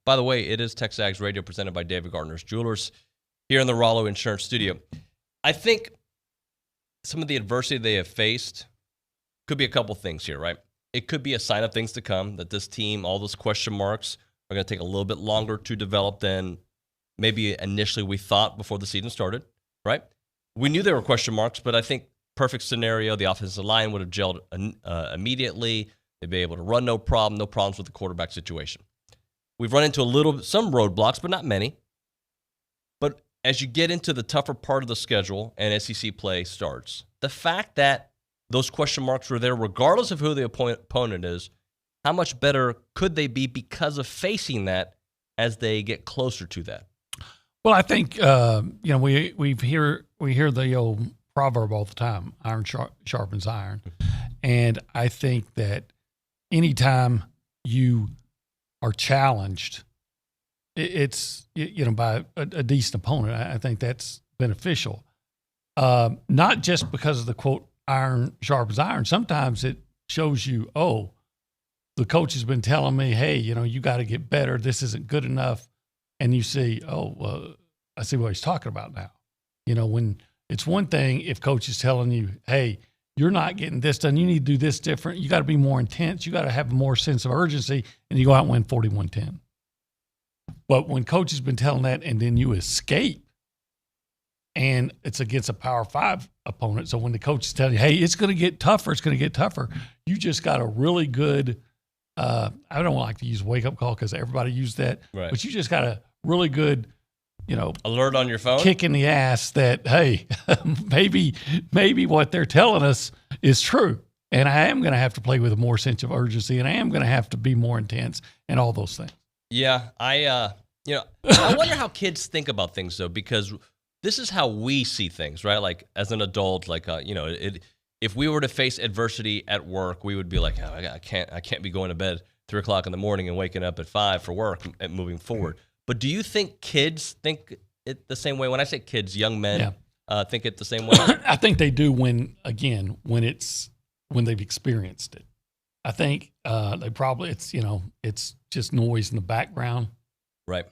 By the way, it is TexAgs Radio presented by David Gardner's Jewelers here in the Rollo Insurance Studio. I think some of the adversity they have faced could be a couple things here, right? It could be a sign of things to come, that this team, all those question marks, are going to take a little bit longer to develop than maybe initially we thought before the season started, right? We knew there were question marks, but I think perfect scenario, the offensive line would have gelled immediately. They'd be able to run no problems with the quarterback situation. We've run into some roadblocks, but not many. But as you get into the tougher part of the schedule and SEC play starts, the fact that those question marks were there regardless of who the opponent is, how much better could they be because of facing that as they get closer to that? Well, I think we hear the old proverb all the time: iron sharpens iron, and I think that anytime you are challenged, it's by a decent opponent, I think that's beneficial. Not just because of the quote iron sharpens iron. Sometimes it shows you, oh, the coach has been telling me, hey, you got to get better. This isn't good enough. And you see, I see what he's talking about now. When it's one thing if coach is telling you, hey, you're not getting this done, you need to do this different, you got to be more intense, you got to have more sense of urgency, and you go out and win 41-10. But when coach has been telling that and then you escape, and it's against a Power 5 opponent, so when the coach is telling you, hey, it's going to get tougher, you just got a really good I don't like to use wake-up call because everybody used that, right. But you just got a really good, alert on your phone, kick in the ass that, hey, maybe what they're telling us is true, and I am going to have to play with a more sense of urgency, and I am going to have to be more intense, and all those things. Yeah, I wonder how kids think about things though, because this is how we see things, right? Like as an adult, like if we were to face adversity at work, we would be like, oh, I can't be going to bed 3 o'clock in the morning and waking up at 5 for work and moving forward. But do you think kids think it the same way? When I say kids, young men think it the same way? I think they do when they've experienced it. I think they probably, it's just noise in the background. Right.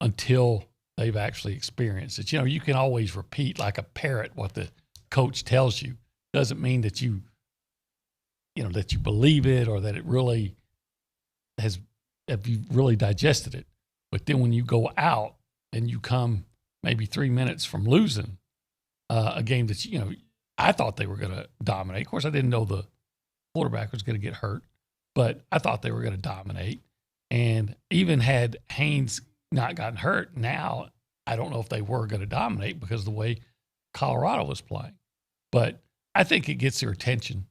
Until they've actually experienced it. You can always repeat like a parrot what the coach tells you. Doesn't mean that you believe it or that it really have you really digested it. But then when you go out and you come maybe 3 minutes from losing a game that, I thought they were going to dominate. Of course, I didn't know the quarterback was going to get hurt, but I thought they were going to dominate. And even had Haynes not gotten hurt, now I don't know if they were going to dominate because of the way Colorado was playing. But I think it gets their attention.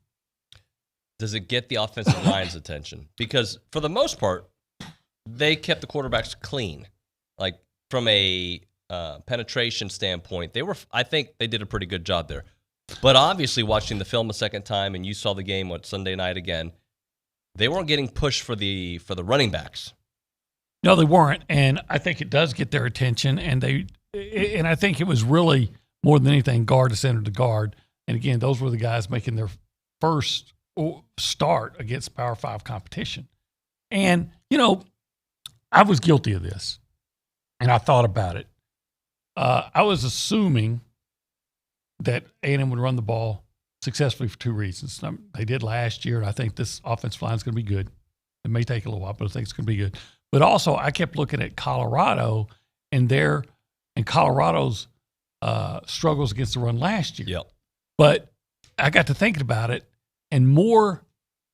Does it get the offensive line's attention? Because for the most part, they kept the quarterbacks clean. Like from a penetration standpoint, I think they did a pretty good job there. But obviously, watching the film a second time, and you saw the game Sunday night again, they weren't getting pushed for the running backs. No, they weren't, and I think it does get their attention. And I think it was really more than anything guard to center to guard. And again, those were the guys making their first start against Power 5 competition. And, I was guilty of this, and I thought about it. I was assuming that A&M would run the ball successfully for 2 reasons. They did last year, and I think this offensive line is going to be good. It may take a little while, but I think it's going to be good. But also, I kept looking at Colorado and Colorado's struggles against the run last year. Yep. But I got to thinking about it, and more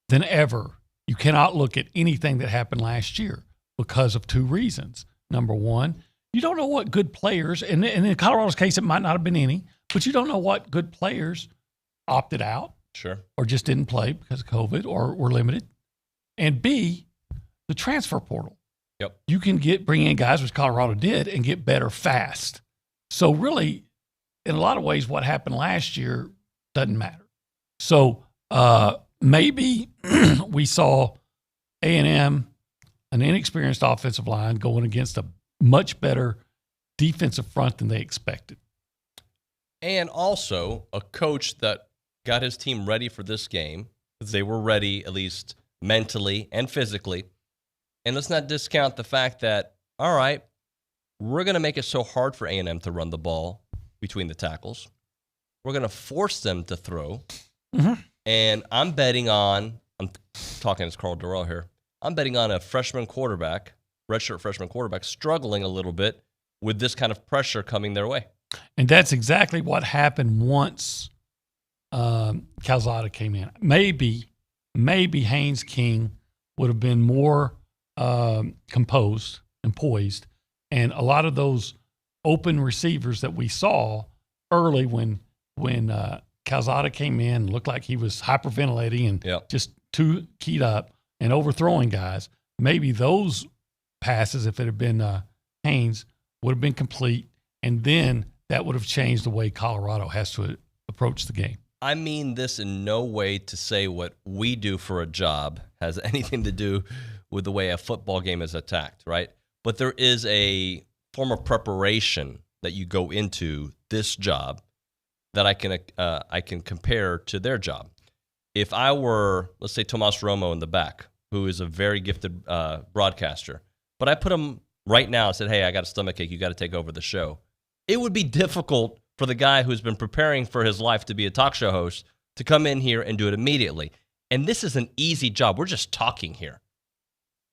than ever, you cannot look at anything that happened last year because of 2 reasons. Number one, you don't know what good players, and in Colorado's case, it might not have been any, but you don't know what good players opted out. Sure. Or just didn't play because of COVID or were limited. And B, the transfer portal. Yep. You can bring in guys, which Colorado did, and get better fast. So really, in a lot of ways, what happened last year doesn't matter. So maybe we saw A&M, an inexperienced offensive line, going against a much better defensive front than they expected. And also a coach that got his team ready for this game, because they were ready at least mentally and physically. And let's not discount the fact that, all right, we're going to make it so hard for A&M to run the ball between the tackles. We're going to force them to throw. Mm-hmm. And I'm talking as Carl Durrell here, I'm betting on a freshman quarterback, redshirt freshman quarterback, struggling a little bit with this kind of pressure coming their way. And that's exactly what happened once Calzada came in. Maybe Haynes King would have been more composed and poised. And a lot of those open receivers that we saw early when Calzada came in, looked like he was hyperventilating and just too keyed up and overthrowing guys, maybe those passes, if it had been Haynes, would have been complete. And then that would have changed the way Colorado has to approach the game. I mean this in no way to say what we do for a job has anything to do with the way a football game is attacked, right? But there is a form of preparation that you go into this job that I can compare to their job. If I were, let's say, Tomas Romo in the back, who is a very gifted broadcaster, but I put him right now and said, hey, I got a stomachache, you got to take over the show, it would be difficult for the guy who's been preparing for his life to be a talk show host to come in here and do it immediately. And this is an easy job. We're just talking here.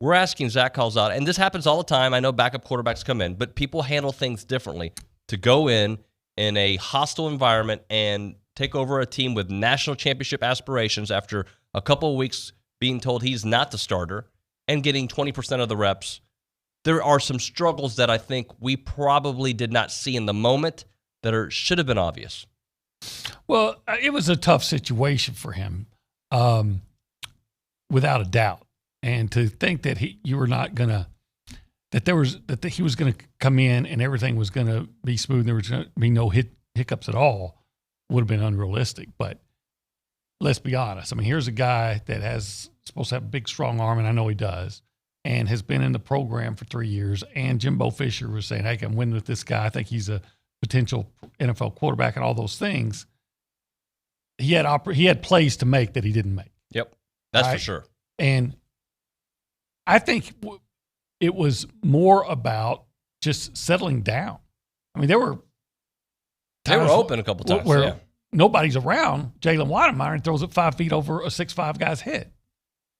We're asking Zach Calzada, and this happens all the time. I know backup quarterbacks come in, but people handle things differently. To go in a hostile environment and take over a team with national championship aspirations after a couple of weeks being told he's not the starter and getting 20% of the reps, there are some struggles that I think we probably did not see in the moment that should have been obvious. Well, it was a tough situation for him, without a doubt. And to think that he was going to come in and everything was going to be smooth, there was going to be no hiccups at all, would have been unrealistic. But let's be honest. I mean, here's a guy that supposed to have a big, strong arm, and I know he does, and has been in the program for 3 years. And Jimbo Fisher was saying, I can win with this guy. I think he's a potential NFL quarterback and all those things. He had plays to make that he didn't make. Yep, that's for sure. And I think it was more about just settling down. I mean, they were open a couple times where nobody's around Jalen Wademeyer and throws it 5 feet over a 6'5" guy's head.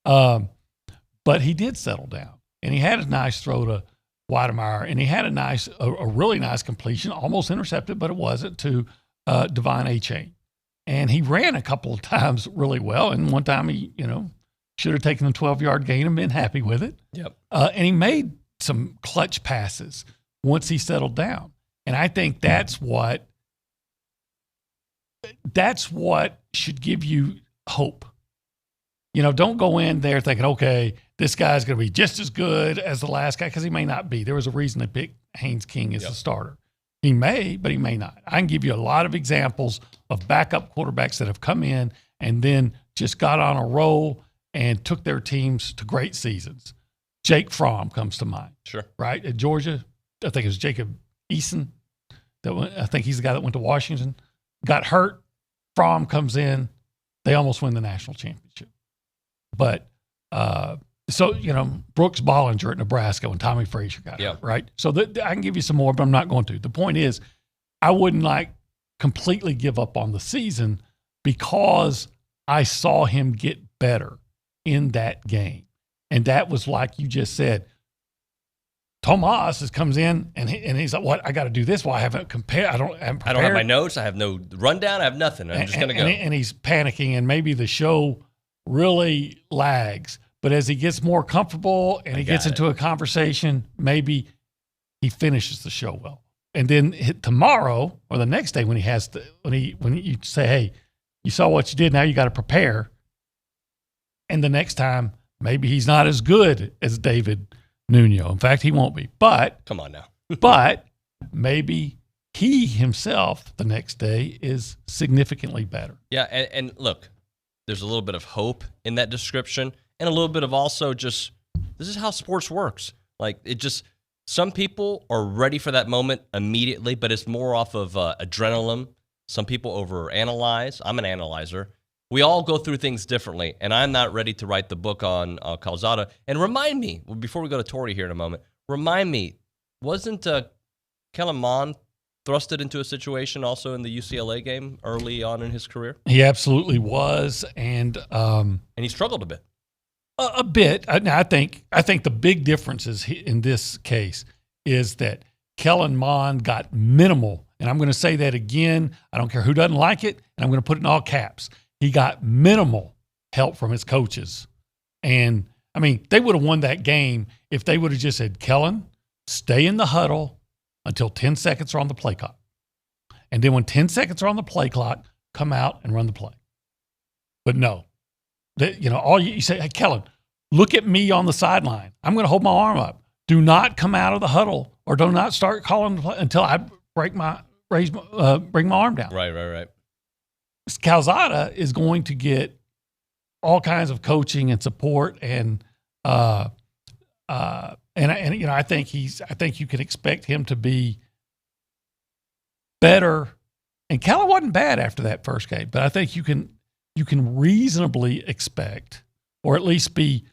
But he did settle down, and he had a nice throw to Wademeyer, and he had a really nice completion, almost intercepted, but it wasn't, to Devon Achane. And he ran a couple of times really well, and one time he, should have taken a 12-yard gain and been happy with it. Yep. And he made some clutch passes once he settled down. And I think that's what should give you hope. Don't go in there thinking, okay, this guy's going to be just as good as the last guy, because he may not be. There was a reason they picked Haynes King as the starter. He may, but he may not. I can give you a lot of examples of backup quarterbacks that have come in and then just got on a roll and took their teams to great seasons. Jake Fromm comes to mind. Sure. Right? At Georgia, I think it was Jacob Eason. I think he's the guy that went to Washington. Got hurt. Fromm comes in. They almost win the national championship. But Brooks Bollinger at Nebraska when Tommy Frazier got hurt, right? So I can give you some more, but I'm not going to. The point is, I wouldn't completely give up on the season because I saw him get better in that game. And that was, like you just said, Tomas comes in and he's like, what? I got to do this. Well, I haven't compared. I don't have my notes. I have no rundown. I have nothing. I'm just going to go. And he's panicking, and maybe the show really lags. But as he gets more comfortable and he gets into a conversation, maybe he finishes the show well. And then tomorrow or the next day when you say, hey, you saw what you did, now you got to prepare. And the next time, maybe he's not as good as David Nuno. In fact, he won't be. But come on now. But maybe he himself the next day is significantly better. Yeah, and look, there's a little bit of hope in that description, and a little bit of also just, this is how sports works. Some people are ready for that moment immediately, but it's more off of adrenaline. Some people overanalyze. I'm an analyzer. we all go through things differently, and I'm not ready to write the book on Calzada. And remind me, before we go to Tori here in a moment, wasn't Kellen Mond thrusted into a situation also in the UCLA game early on in his career? He absolutely was, and he struggled a bit. A bit. I think the big difference is in this case is that Kellen Mond got minimal, and I'm going to say that again. I don't care who doesn't like it, and I'm going to put it in all caps. He got minimal help from his coaches. And, I mean, they would have won that game if they would have just said, Kellen, stay in the huddle until 10 seconds are on the play clock. And then when 10 seconds are on the play clock, come out and run the play. But no. All you say, hey, Kellen, look at me on the sideline. I'm going to hold my arm up. Do not come out of the huddle or do not start calling the play until I bring my arm down. Right. Calzada is going to get all kinds of coaching and support, and I think you can expect him to be better. And Kellen wasn't bad after that first game, but I think you can reasonably expect, or at least be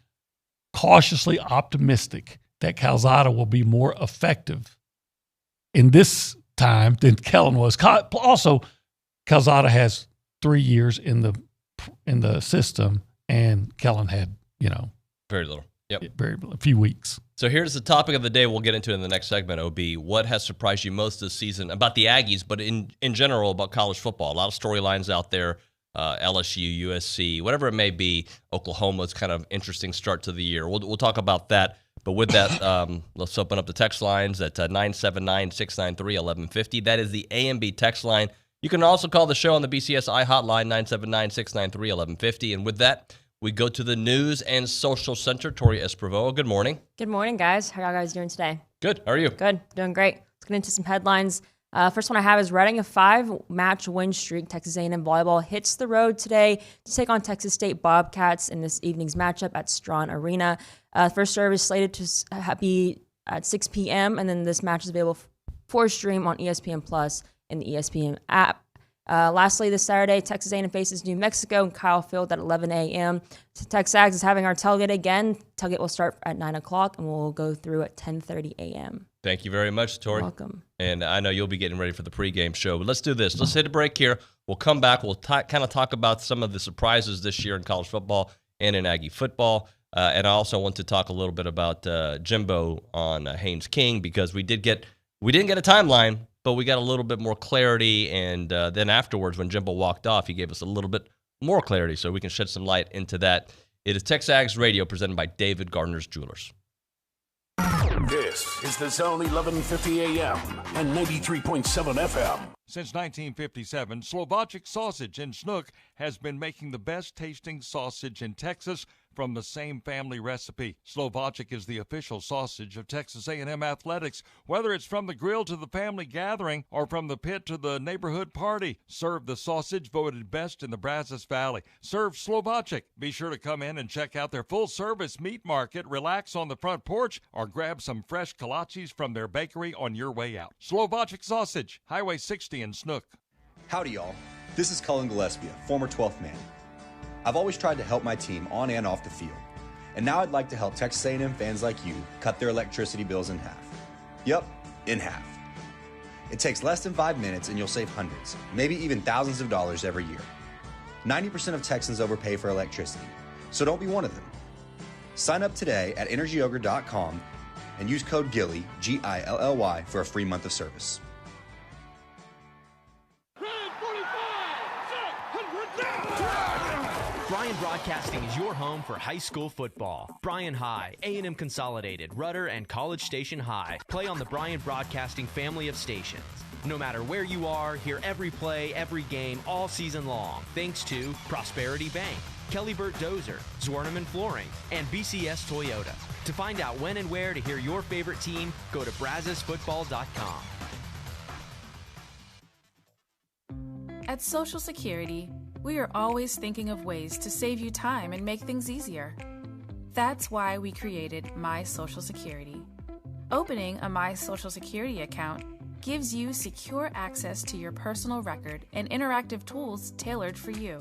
cautiously optimistic, that Calzada will be more effective in this time than Kellen was. Also, Calzada has 3 years in the system, and Kellen had, very little. Yep. A few weeks. So here's the topic of the day we'll get into in the next segment, OB. What has surprised you most this season about the Aggies, but in general about college football? A lot of storylines out there, LSU, USC, whatever it may be. Oklahoma's kind of interesting start to the year. We'll talk about that. But with that, let's open up the text lines at 979-693-1150. That is the A&B text line. You can also call the show on the BCSI hotline, 979-693-1150. And with that, we go to the News and Social Center. Tori Esprovo, good morning. Good morning, guys. How are you guys doing today? Good. How are you? Good. Doing great. Let's get into some headlines. First one I have is Reading, a 5-match win streak. Texas A&M volleyball hits the road today to take on Texas State Bobcats in this evening's matchup at Strawn Arena. First serve is slated to be at 6 p.m., and then this match is available for stream on ESPN Plus in the ESPN app. Lastly, this Saturday, Texas A&M faces New Mexico in Kyle Field at 11 a.m. TexAgs is having our tailgate again. Tailgate will start at 9 o'clock, and we'll go through at 10:30 a.m. Thank you very much, Tori. You're welcome. And I know you'll be getting ready for the pregame show. But let's do this. Let's hit a break here. We'll come back. We'll kind of talk about some of the surprises this year in college football and in Aggie football. And I also want to talk a little bit about Jimbo on Haynes King, because we didn't get a timeline, but we got a little bit more clarity. And then afterwards, when Jimbo walked off, he gave us a little bit more clarity, so we can shed some light into that. It is TexAgs Radio, presented by David Gardner's Jewelers. This is the Zone 1150 AM and 93.7 FM. Since 1957, Slovacek Sausage in Snook has been making the best tasting sausage in Texas from the same family recipe. Slovacek is the official sausage of Texas A&M Athletics. Whether it's from the grill to the family gathering or from the pit to the neighborhood party, serve the sausage voted best in the Brazos Valley. Serve Slovacek. Be sure to come in and check out their full-service meat market, relax on the front porch, or grab some fresh kolaches from their bakery on your way out. Slovacek Sausage, Highway 60 in Snook. Howdy, y'all. This is Cullen Gillespie, former 12th man. I've always tried to help my team on and off the field, and now I'd like to help Texas A&M fans like you cut their electricity bills in half. Yep, in half. It takes less than 5 minutes and you'll save hundreds, maybe even thousands of dollars every year. 90% of Texans overpay for electricity, so don't be one of them. Sign up today at energyogre.com and use code GILLY, G-I-L-L-Y, for a free month of service. Bryan Broadcasting is your home for high school football. Bryan High, A&M Consolidated, Rudder, and College Station High play on the Bryan Broadcasting family of stations. No matter where you are, hear every play, every game, all season long, thanks to Prosperity Bank, Kelly Burt Dozer, Zwerneman Flooring, and BCS Toyota. To find out when and where to hear your favorite team, go to brazosfootball.com. At Social Security, we are always thinking of ways to save you time and make things easier. That's why we created My Social Security. Opening a My Social Security account gives you secure access to your personal record and interactive tools tailored for you.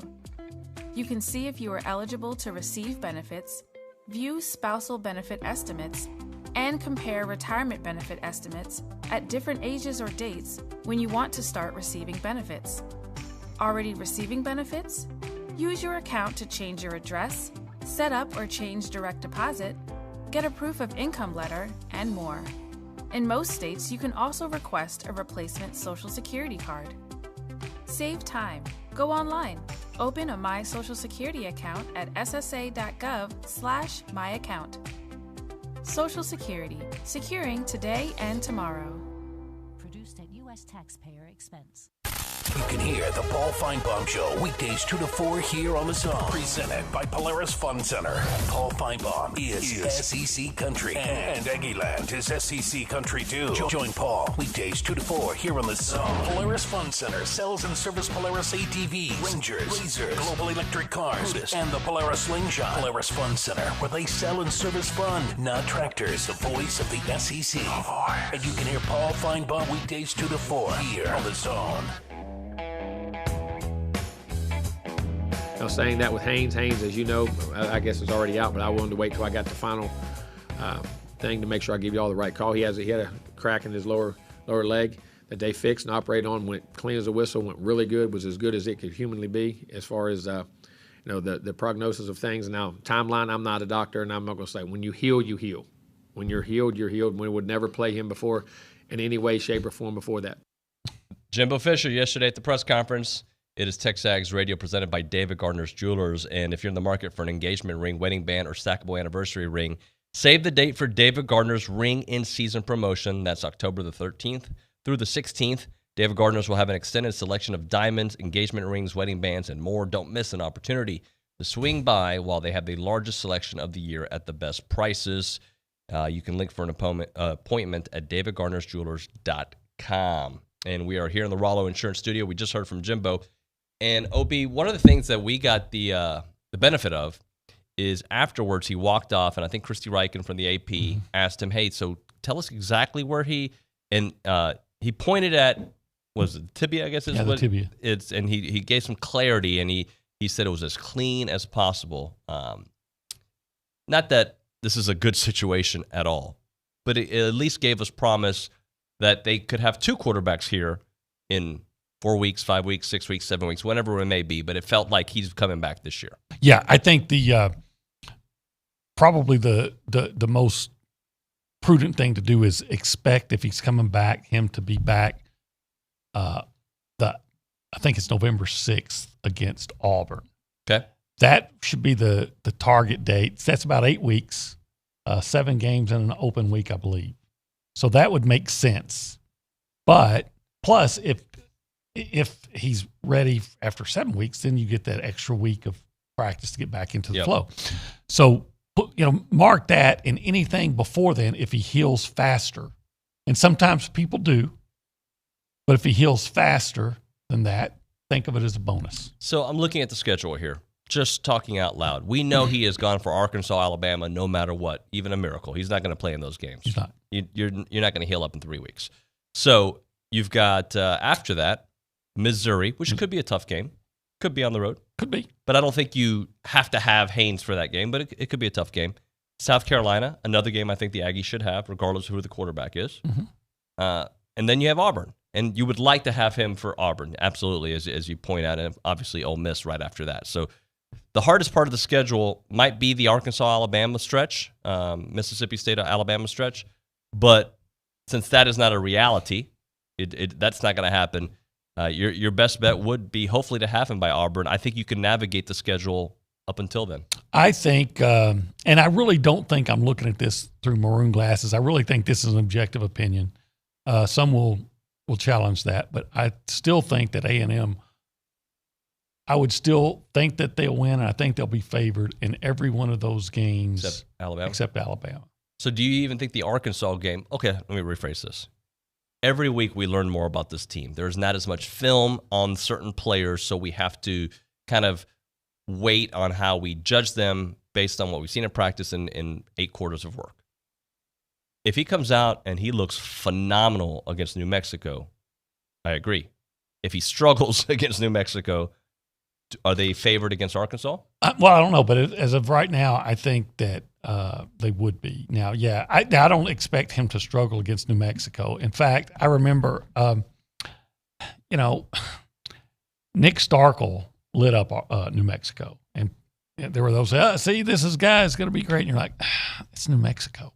You can see if you are eligible to receive benefits, view spousal benefit estimates, and compare retirement benefit estimates at different ages or dates when you want to start receiving benefits. Already receiving benefits? Use your account to change your address, set up or change direct deposit, get a proof of income letter, and more. In most states, you can also request a replacement Social Security card. Save time. Go online. Open a My Social Security account at ssa.gov/myaccount. Social Security, securing today and tomorrow. Produced at U.S. taxpayer expense. You can hear the Paul Feinbaum Show weekdays 2 to 4 here on the Zone. Presented by Polaris Fun Center. Paul Feinbaum is SEC Country, and Aggieland is SEC Country too. Join Paul weekdays 2 to 4 here on the Zone. Polaris Fun Center sells and services Polaris ATVs, Rangers, Razors, Global Electric Cars, and the Polaris Slingshot. Polaris Fun Center, where they sell and service fun, not tractors. The voice of the SEC. And you can hear Paul Feinbaum weekdays 2 to 4 here on the Zone. I was saying that with Haynes. Haynes, as you know, I guess is already out, but I wanted to wait till I got the final thing to make sure I give you all the right call. He had a crack in his lower leg that they fixed and operated on. Went clean as a whistle. Went really good. Was as good as it could humanly be as far as the prognosis of things. Now timeline. I'm not a doctor, and I'm not going to say when you heal, you heal. When you're healed, you're healed. We would never play him before in any way, shape, or form before that. Jimbo Fisher yesterday at the press conference. It is TexAgs Radio presented by David Gardner's Jewelers. And if you're in the market for an engagement ring, wedding band, or stackable anniversary ring, save the date for David Gardner's ring in-season promotion. That's October the 13th through the 16th. David Gardner's will have an extended selection of diamonds, engagement rings, wedding bands, and more. Don't miss an opportunity to swing by while they have the largest selection of the year at the best prices. You can link for an appointment at davidgardnersjewelers.com. And we are here in the Rollo Insurance Studio. We just heard from Jimbo. And, OB, one of the things that we got the benefit of is afterwards he walked off, and I think Christy Reichen from the AP asked him, hey, so tell us exactly where he pointed at, was it tibia, I guess is what? The tibia. And he gave some clarity, and he said it was as clean as possible. Not that this is a good situation at all, but it at least gave us promise that they could have two quarterbacks here in 4 weeks, 5 weeks, 6 weeks, 7 weeks, whenever it may be, but it felt like he's coming back this year. Yeah, I think the probably the most prudent thing to do is expect if he's coming back, him to be back. I think it's November 6th against Auburn. Okay, that should be the target date. That's about 8 weeks, 7 games in an open week, I believe. So that would make sense. But plus, if he's ready after 7 weeks, then you get that extra week of practice to get back into the flow. So, mark that, and anything before then, if he heals faster, and sometimes people do, but if he heals faster than that, think of it as a bonus. So I'm looking at the schedule here, just talking out loud. We know he has gone for Arkansas, Alabama, no matter what, even a miracle. He's not going to play in those games. He's not. You're not going to heal up in 3 weeks. So you've got, after that, Missouri, which could be a tough game. Could be on the road. Could be. But I don't think you have to have Haynes for that game, but it could be a tough game. South Carolina, another game I think the Aggies should have, regardless of who the quarterback is. And then you have Auburn. And you would like to have him for Auburn, absolutely, as you point out, and obviously Ole Miss right after that. So the hardest part of the schedule might be the Arkansas-Alabama stretch, Mississippi State-Alabama stretch. But since that is not a reality, that's not going to happen. Your best bet would be hopefully to have him by Auburn. I think you can navigate the schedule up until then. I think, and I really don't think I'm looking at this through maroon glasses. I really think this is an objective opinion. Some will challenge that, but I still think that A&M, I would still think that they'll win, and I think they'll be favored in every one of those games. Except Alabama. So do you even think the Arkansas game, okay, let me rephrase this. Every week we learn more about this team. There's not as much film on certain players, so we have to kind of wait on how we judge them based on what we've seen in practice in 8 quarters of work. If he comes out and he looks phenomenal against New Mexico, I agree. If he struggles against New Mexico, Are they favored against Arkansas? Well, I don't know, but as of right now, I think that they would be. Now, yeah, I don't expect him to struggle against New Mexico. In fact, I remember, Nick Starkel lit up New Mexico, and there were those, see, this guy is going to be great. And you're like, it's New Mexico.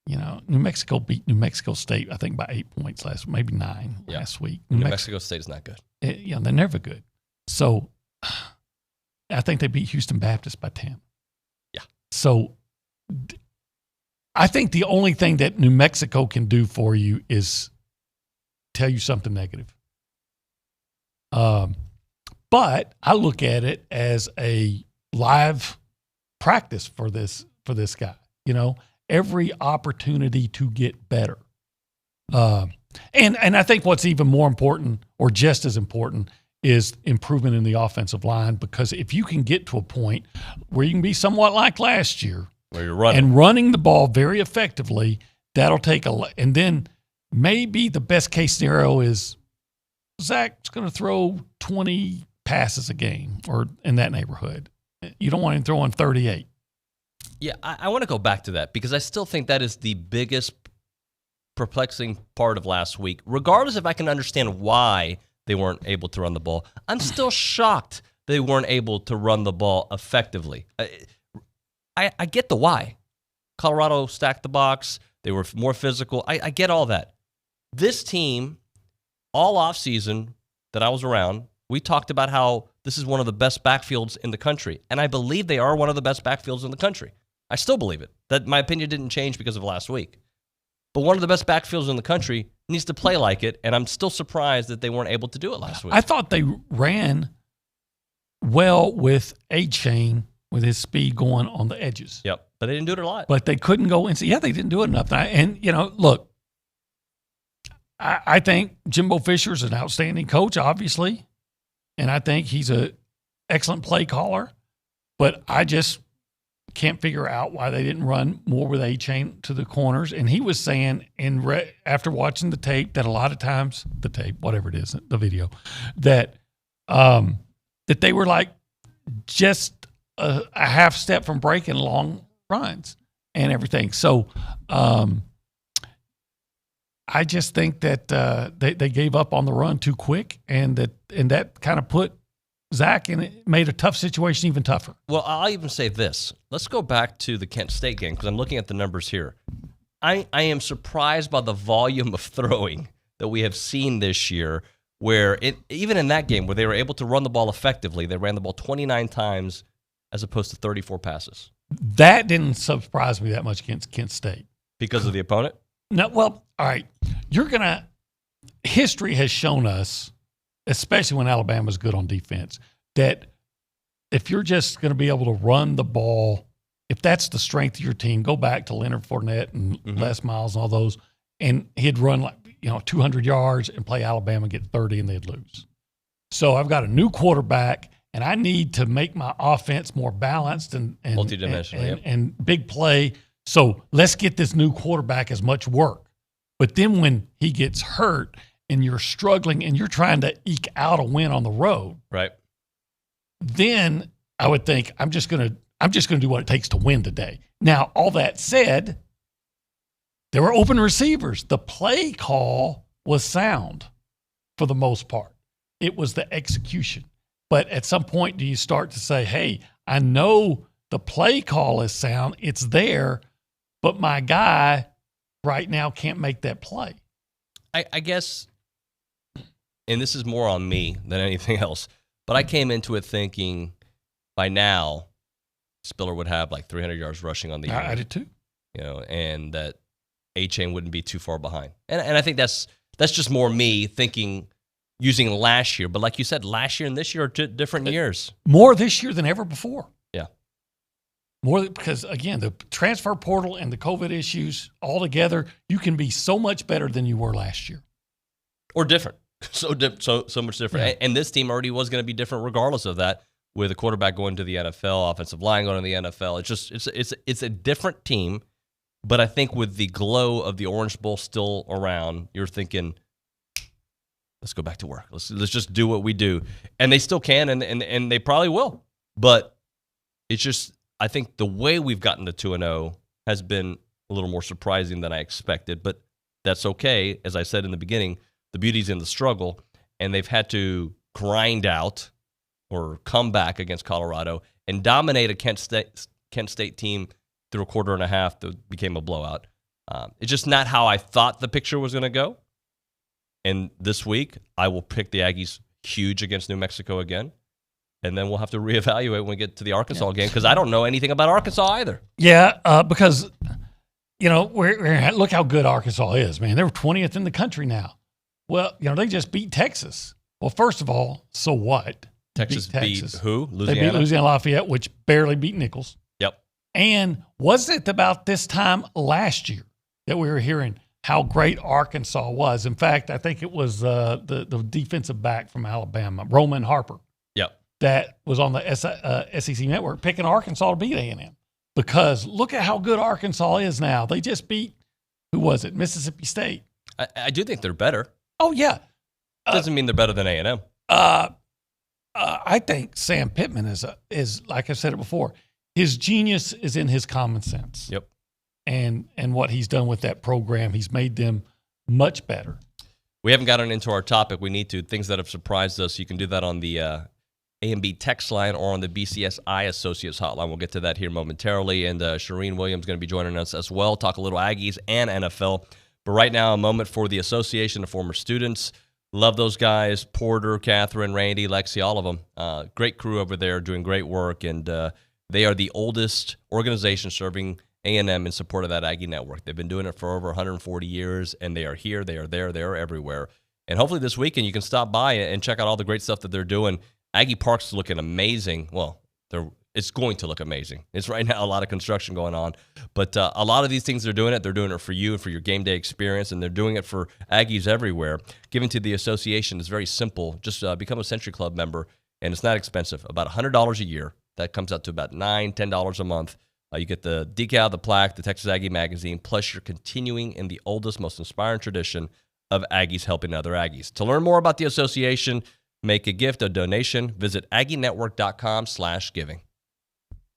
New Mexico beat New Mexico State, I think, by 8 points maybe 9 last week. New Mexico State is not good. They're never good. So I think they beat Houston Baptist by 10. Yeah. So I think the only thing that New Mexico can do for you is tell you something negative. But I look at it as a live practice for this guy. Every opportunity to get better. And I think what's even more important, or just as important, is improvement in the offensive line, because if you can get to a point where you can be somewhat like last year, where you're running and running the ball very effectively, that'll take and then maybe the best case scenario is Zach's going to throw 20 passes a game or in that neighborhood. You don't want him throwing 38. Yeah, I want to go back to that because I still think that is the biggest perplexing part of last week. Regardless if I can understand why they weren't able to run the ball, I'm still shocked they weren't able to run the ball effectively. I get the why. Colorado stacked the box. They were more physical. I get all that. This team, all offseason that I was around, we talked about how this is one of the best backfields in the country. And I believe they are one of the best backfields in the country. I still believe it. That my opinion didn't change because of last week. But one of the best backfields in the country needs to play like it, and I'm still surprised that they weren't able to do it last week. I thought they ran well with A-Chain, with his speed going on the edges. Yep, but they didn't do it a lot. But they couldn't go inside. Yeah, they didn't do it enough. And look, I think Jimbo Fisher's an outstanding coach, obviously, and I think he's an excellent play caller, but I just can't figure out why they didn't run more with A-Chain to the corners. And he was saying, after watching the tape, that a lot of times, the tape, whatever it is, the video, that they were like just a half step from breaking long runs and everything. So I just think that they gave up on the run too quick, and that kind of put Zach in it, made a tough situation even tougher. Well, I'll even say this. Let's go back to the Kent State game because I'm looking at the numbers here. I am surprised by the volume of throwing that we have seen this year, where even in that game where they were able to run the ball effectively, they ran the ball 29 times as opposed to 34 passes. That didn't surprise me that much against Kent State. Because of the opponent? No, well, all right. History has shown us, especially when Alabama's good on defense, that if you're just going to be able to run the ball, if that's the strength of your team, go back to Leonard Fournette and Les Miles and all those, and he'd run 200 yards and play Alabama, get 30, and they'd lose. So I've got a new quarterback, and I need to make my offense more balanced and multidimensional and big play. So let's get this new quarterback as much work. But then when he gets hurt and you're struggling and you're trying to eke out a win on the road, right? Then I would think I'm just gonna do what it takes to win today. Now, all that said, there were open receivers. The play call was sound for the most part. It was the execution. But at some point, do you start to say, hey, I know the play call is sound, it's there, but my guy right now can't make that play? I guess, and this is more on me than anything else, but I came into it thinking by now Spiller would have like 300 yards rushing on the year. I did too. And that A-Chain wouldn't be too far behind. And I think that's just more me thinking using last year. But like you said, last year and this year are different years. More this year than ever before. Yeah. More because, again, the transfer portal and the COVID issues all together, you can be so much better than you were last year. Or different. So much different. Yeah. And this team already was going to be different regardless of that, with a quarterback going to the NFL, offensive line going to the NFL. It's a different team. But I think with the glow of the Orange Bowl still around, you're thinking let's go back to work. Let's just do what we do. And they still can, and they probably will. But it's just, I think the way we've gotten to 2-0 has been a little more surprising than I expected. But that's okay. As I said in the beginning, the beauty's in the struggle, and they've had to grind out or come back against Colorado and dominate a Kent State team through a quarter and a half that became a blowout. It's just not how I thought the picture was going to go. And this week, I will pick the Aggies huge against New Mexico again. And then we'll have to reevaluate when we get to the Arkansas game, because I don't know anything about Arkansas either. Yeah, because, look how good Arkansas is, man. They're 20th in the country now. Well, they just beat Texas. Well, first of all, so what? Texas beat who? Louisiana? They beat Louisiana Lafayette, which barely beat Nichols. Yep. And was it about this time last year that we were hearing how great Arkansas was? In fact, I think it was the defensive back from Alabama, Roman Harper. Yep. That was on the SEC network picking Arkansas to beat A&M. Because look at how good Arkansas is now. They just beat, who was it, Mississippi State. I do think they're better. Oh, yeah. Doesn't mean they're better than A&M. I think Sam Pittman is, like I said it before, his genius is in his common sense. Yep. And what he's done with that program, he's made them much better. We haven't gotten into our topic. We need to. Things that have surprised us. You can do that on the A&B text line or on the BCSI Associates hotline. We'll get to that here momentarily. And Charean Williams is going to be joining us as well. Talk a little Aggies and NFL. But right now, a moment for the Association of Former Students. Love those guys, Porter, Catherine, Randy, Lexi, all of them. Great crew over there doing great work, and they are the oldest organization serving A&M in support of that Aggie network. They've been doing it for over 140 years, and they are here, they are there, they are everywhere. And hopefully this weekend you can stop by and check out all the great stuff that they're doing. Aggie Park's looking amazing. Well, it's going to look amazing. It's right now a lot of construction going on. But a lot of these things they're doing it for you and for your game day experience, and they're doing it for Aggies everywhere. Giving to the association is very simple. Just become a Century Club member, and it's not expensive. About $100 a year. That comes out to about $9, $10 a month. You get the decal, the plaque, the Texas Aggie magazine, plus you're continuing in the oldest, most inspiring tradition of Aggies helping other Aggies. To learn more about the association, make a gift, a donation, visit aggienetwork.com/giving.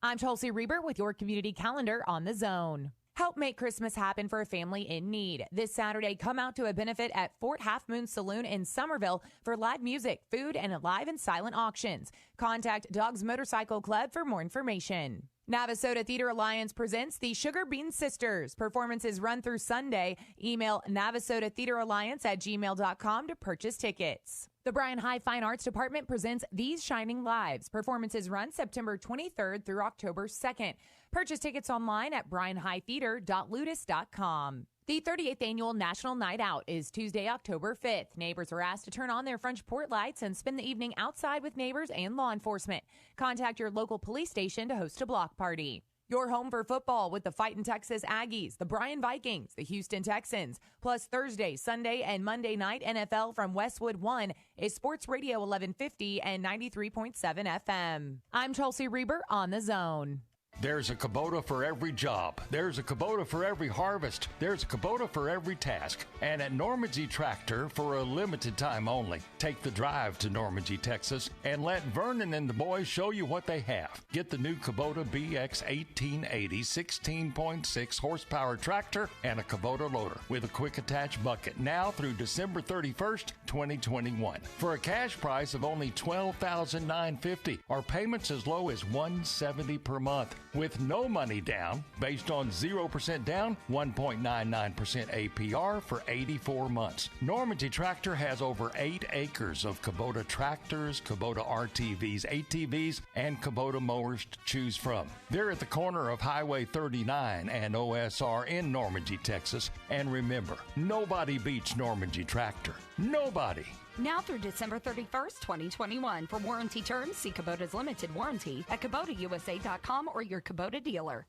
I'm Chelsea Reber with your community calendar on The Zone. Help make Christmas happen for a family in need. This Saturday, come out to a benefit at Fort Half Moon Saloon in Somerville for live music, food, and live and silent auctions. Contact Dogs Motorcycle Club for more information. Navasota Theater Alliance presents the Sugar Bean Sisters. Performances run through Sunday. Email navasotatheateralliance@gmail.com to purchase tickets. The Bryan High Fine Arts Department presents These Shining Lives. Performances run September 23rd through October 2nd. Purchase tickets online at bryanhightheater.ludus.com. The 38th Annual National Night Out is Tuesday, October 5th. Neighbors are asked to turn on their front porch lights and spend the evening outside with neighbors and law enforcement. Contact your local police station to host a block party. Your home for football with the Fightin' Texas Aggies, the Bryan Vikings, the Houston Texans, plus Thursday, Sunday, and Monday night NFL from Westwood One is Sports Radio 1150 and 93.7 FM. I'm Chelsea Reber on The Zone. There's a Kubota for every job. There's a Kubota for every harvest. There's a Kubota for every task. And at Normandy Tractor, for a limited time only, take the drive to Normandy, Texas, and let Vernon and the boys show you what they have. Get the new Kubota BX 1880 16.6 horsepower tractor and a Kubota loader with a quick attach bucket now through December 31st, 2021. For a cash price of only $12,950, or payments as low as $170 per month. With no money down, based on 0% down, 1.99% APR for 84 months. Normandy Tractor has over 8 acres of Kubota tractors, Kubota RTVs, ATVs, and Kubota mowers to choose from. They're at the corner of Highway 39 and OSR in Normandy, Texas. And remember, nobody beats Normandy Tractor. Nobody. Now through December 31st, 2021. For warranty terms, see Kubota's limited warranty at KubotaUSA.com or your Kubota dealer.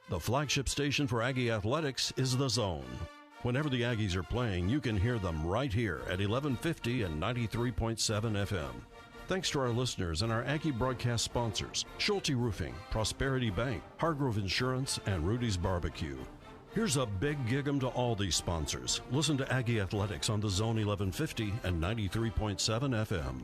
The flagship station for Aggie Athletics is The Zone. Whenever the Aggies are playing, you can hear them right here at 1150 and 93.7 FM. Thanks to our listeners and our Aggie broadcast sponsors, Schulte Roofing, Prosperity Bank, Hargrove Insurance, and Rudy's Barbecue. Here's a big gig-em to all these sponsors. Listen to Aggie Athletics on the Zone 1150 and 93.7 FM.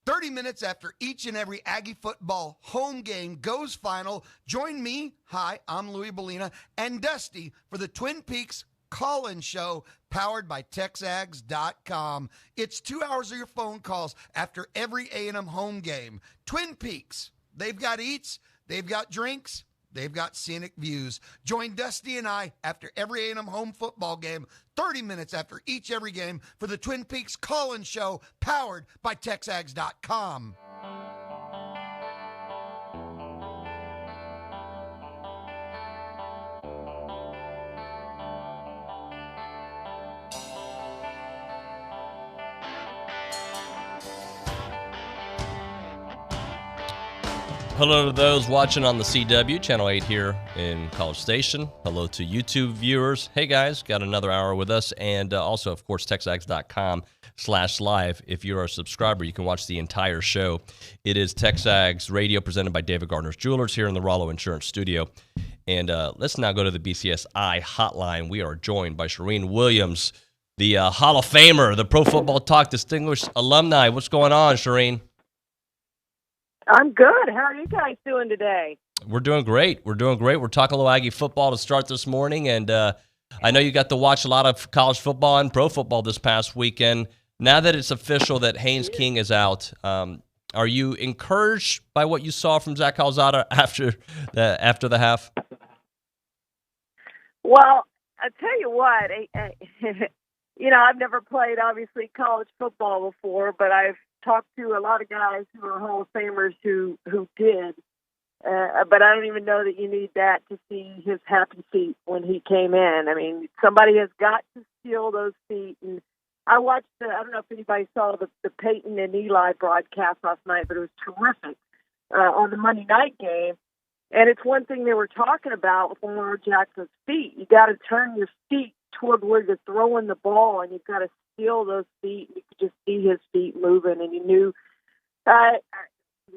30 minutes after each and every Aggie football home game goes final, join me, hi, I'm Louis Bellina, and Dusty for the Twin Peaks Call-In Show powered by TexAgs.com. It's 2 hours of your phone calls after every A&M home game. Twin Peaks, they've got eats, they've got drinks, they've got scenic views. Join Dusty and I after every A&M home football game, 30 minutes after every game for the Twin Peaks Call-In Show powered by TexAgs.com. Hello to those watching on the CW, Channel 8 here in College Station. Hello to YouTube viewers. Hey, guys, got another hour with us. And also, of course, TexAgs.com/live. If you're a subscriber, you can watch the entire show. It is TexAgs Radio presented by David Gardner's Jewelers here in the Rollo Insurance Studio. And let's now go to the BCSI hotline. We are joined by Charean Williams, the Hall of Famer, the Pro Football Talk Distinguished Alumni. What's going on, Charean? I'm good. How are you guys doing today? We're doing great. We're talking a little Aggie football to start this morning, and I know you got to watch a lot of college football and pro football this past weekend. Now that it's official that Haynes King is out, are you encouraged by what you saw from Zach Calzada after the half? Well, I tell you what, I've never played, obviously, college football before, but I've talked to a lot of guys who are Hall of Famers who did, but I don't even know that you need that to see his happy feet when he came in. I mean, somebody has got to steal those feet. And I watched, I don't know if anybody saw the Peyton and Eli broadcast last night, but it was terrific on the Monday night game. And it's one thing they were talking about with Lamar Jackson's feet. You got to turn your feet toward where you're throwing the ball, and you've got to steal those feet. You could just see his feet moving, and you knew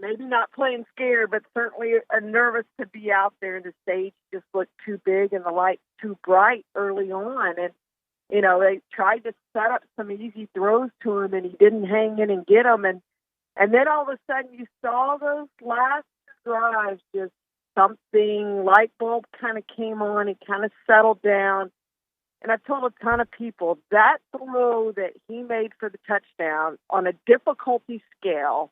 maybe not playing scared, but certainly nervous to be out there, and the stage just looked too big and the light too bright early on. And, they tried to set up some easy throws to him, and he didn't hang in and get them. And then all of a sudden you saw those last drives, just something, light bulb kind of came on, it kind of settled down. And I've told a ton of people, that throw that he made for the touchdown on a difficulty scale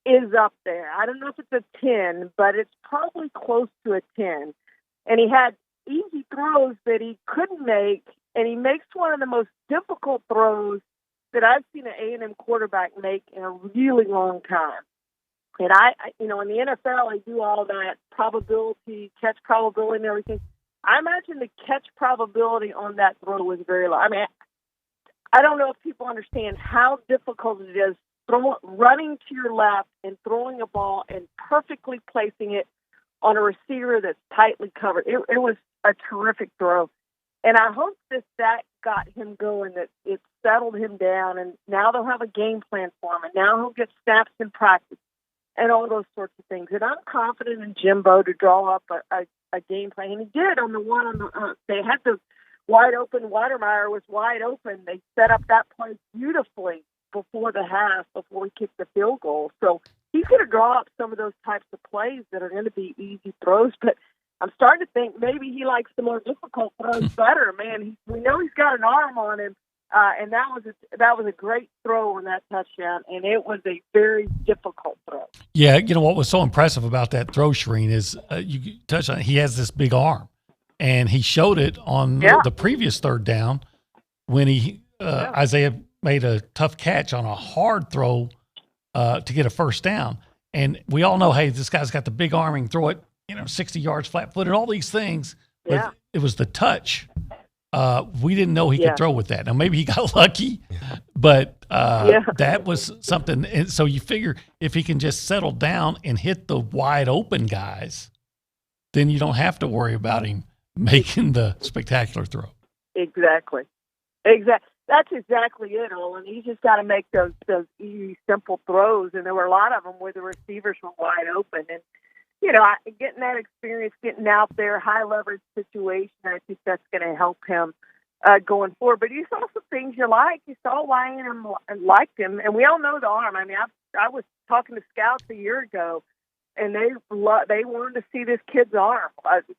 is up there. I don't know if it's a 10, but it's probably close to a 10. And he had easy throws that he couldn't make, and he makes one of the most difficult throws that I've seen an A&M quarterback make in a really long time. And in the NFL, I do all that probability, catch probability and everything. I imagine the catch probability on that throw was very low. I mean, I don't know if people understand how difficult it is running to your left and throwing a ball and perfectly placing it on a receiver that's tightly covered. It was a terrific throw. And I hope that got him going, that it settled him down, and now they'll have a game plan for him, and now he'll get snaps in practice and all those sorts of things. And I'm confident in Jimbo to draw up a game plan. And he did on the one they had the wide open. Weidermeyer was wide open. They set up that play beautifully before the half, before he kicked the field goal. So he's going to draw up some of those types of plays that are going to be easy throws. But I'm starting to think maybe he likes the more difficult throws better. Man, we know he's got an arm on him, and that was a great throw on that touchdown, and it was a very difficult throw. Yeah, what was so impressive about that throw, Charean, is you touched on it, he has this big arm, and he showed it on the previous third down when Isaiah made a tough catch on a hard throw to get a first down. And we all know, hey, this guy's got the big arm and throw it, 60 yards flat-footed, all these things. Yeah. But it was the touch. We didn't know he could throw with that. Now, maybe he got lucky, but that was something. And so you figure if he can just settle down and hit the wide open guys, then you don't have to worry about him making the spectacular throw. Exactly. That's exactly it, Olin. He's just got to make those easy, simple throws, and there were a lot of them where the receivers were wide open. And getting that experience, getting out there, high leverage situation, I think that's going to help him going forward. But you saw some things you like. You saw why him liked him, and we all know the arm. I mean, I was talking to scouts a year ago, and they wanted to see this kid's arm.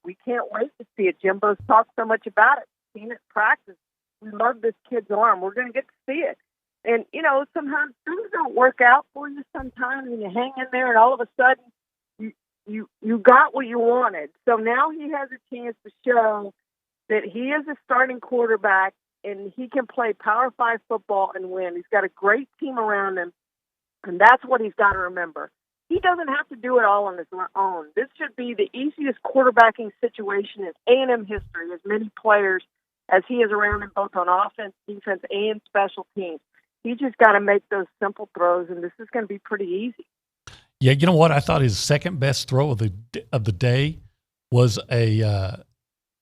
We can't wait to see it. Jimbo's talked so much about it. Seen it in practice. We love this kid's arm. We're going to get to see it. And, sometimes things don't work out for you sometimes, and you hang in there, and all of a sudden you got what you wanted. So now he has a chance to show that he is a starting quarterback, and he can play Power 5 football and win. He's got a great team around him, and that's what he's got to remember. He doesn't have to do it all on his own. This should be the easiest quarterbacking situation in A&M history, as many players as he is around him, both on offense, defense, and special teams. He just got to make those simple throws, and this is going to be pretty easy. Yeah, you know what? I thought his second best throw of the day was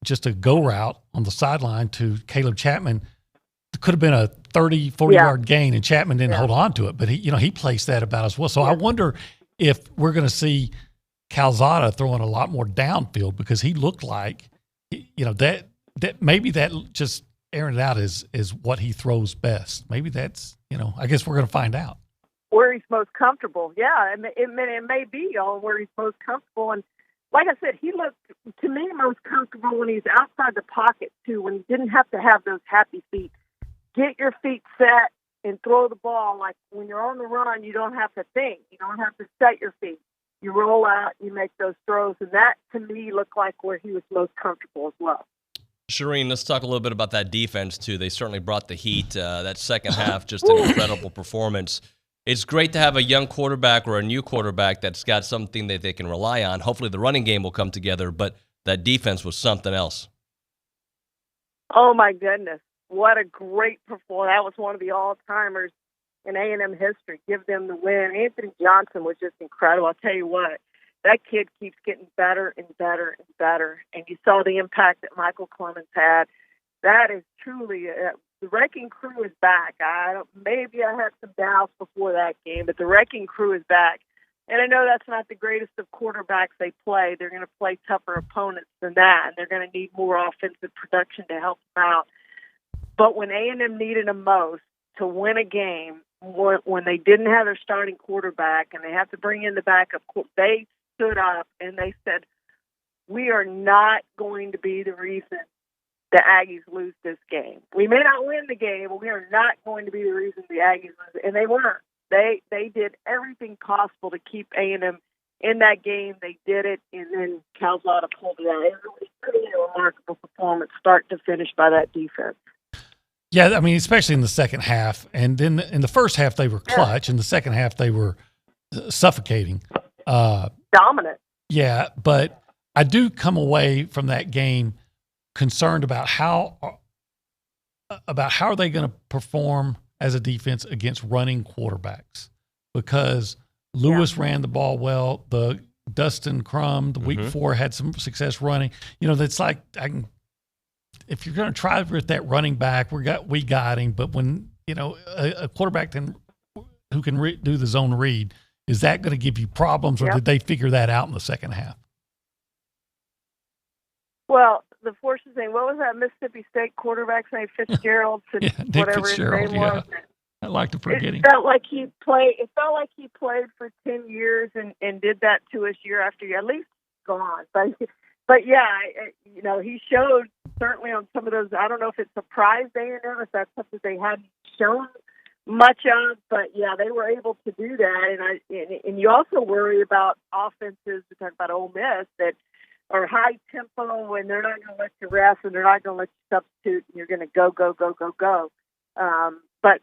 just a go route on the sideline to Caleb Chapman. It could have been a 30, 40-yard gain, and Chapman didn't hold on to it. But he placed that about as well. So I wonder if we're going to see Calzada throwing a lot more downfield, because he looked like, that maybe that just airing it out is what he throws best. Maybe that's, I guess we're going to find out. Where he's most comfortable. Yeah, it may be all where he's most comfortable. And like I said, he looked, to me, most comfortable when he's outside the pocket, too, when he didn't have to have those happy feet. Get your feet set and throw the ball. Like when you're on the run, you don't have to think. You don't have to set your feet. You roll out, you make those throws. And that, to me, looked like where he was most comfortable as well. Charean, let's talk a little bit about that defense, too. They certainly brought the heat. That second half, just an incredible performance. It's great to have a young quarterback or a new quarterback that's got something that they can rely on. Hopefully the running game will come together, but that defense was something else. Oh, my goodness. What a great performance. That was one of the all-timers in A&M history. Give them the win. Anthony Johnson was just incredible. I'll tell you what, that kid keeps getting better and better and better. And you saw the impact that Michael Clemens had. That is truly the wrecking crew is back. Maybe I had some doubts before that game, but the wrecking crew is back. And I know that's not the greatest of quarterbacks they play. They're going to play tougher opponents than that, and they're going to need more offensive production to help them out. But when A&M needed them most to win a game, when they didn't have their starting quarterback and they have to bring in the backup, they stood up and they said, we are not going to be the reason the Aggies lose this game. We may not win the game, but we are not going to be the reason the Aggies lose. And they weren't. They did everything possible to keep A&M in that game. They did it, and then Calzada pulled it out. It was pretty remarkable performance, start to finish, by that defense. Yeah, I mean, especially in the second half. And then in the first half, they were clutch. In the second half, they were suffocating. Dominant. Yeah, but I do come away from that game concerned about how are they going to perform as a defense against running quarterbacks, because Lewis ran the ball well. The Dustin Crum the week before had some success running. That's like if you're going to try with that running back, we got him. But when a quarterback who can do the zone read, is that going to give you problems, or did they figure that out in the second half? Well, the forces thing. What was that Mississippi State quarterback's name? Fitzgerald, whatever his name was. I like to forget him. It felt like he played for 10 years and did that to us year after year. At least gone, but yeah, he showed certainly on some of those. I don't know if it surprised A&M, if that's something they hadn't shown much of, but yeah, they were able to do that. And you also worry about offenses. We talk about Ole Miss that are high tempo, and they're not going to let you rest, and they're not going to let you substitute, and you're going to go. But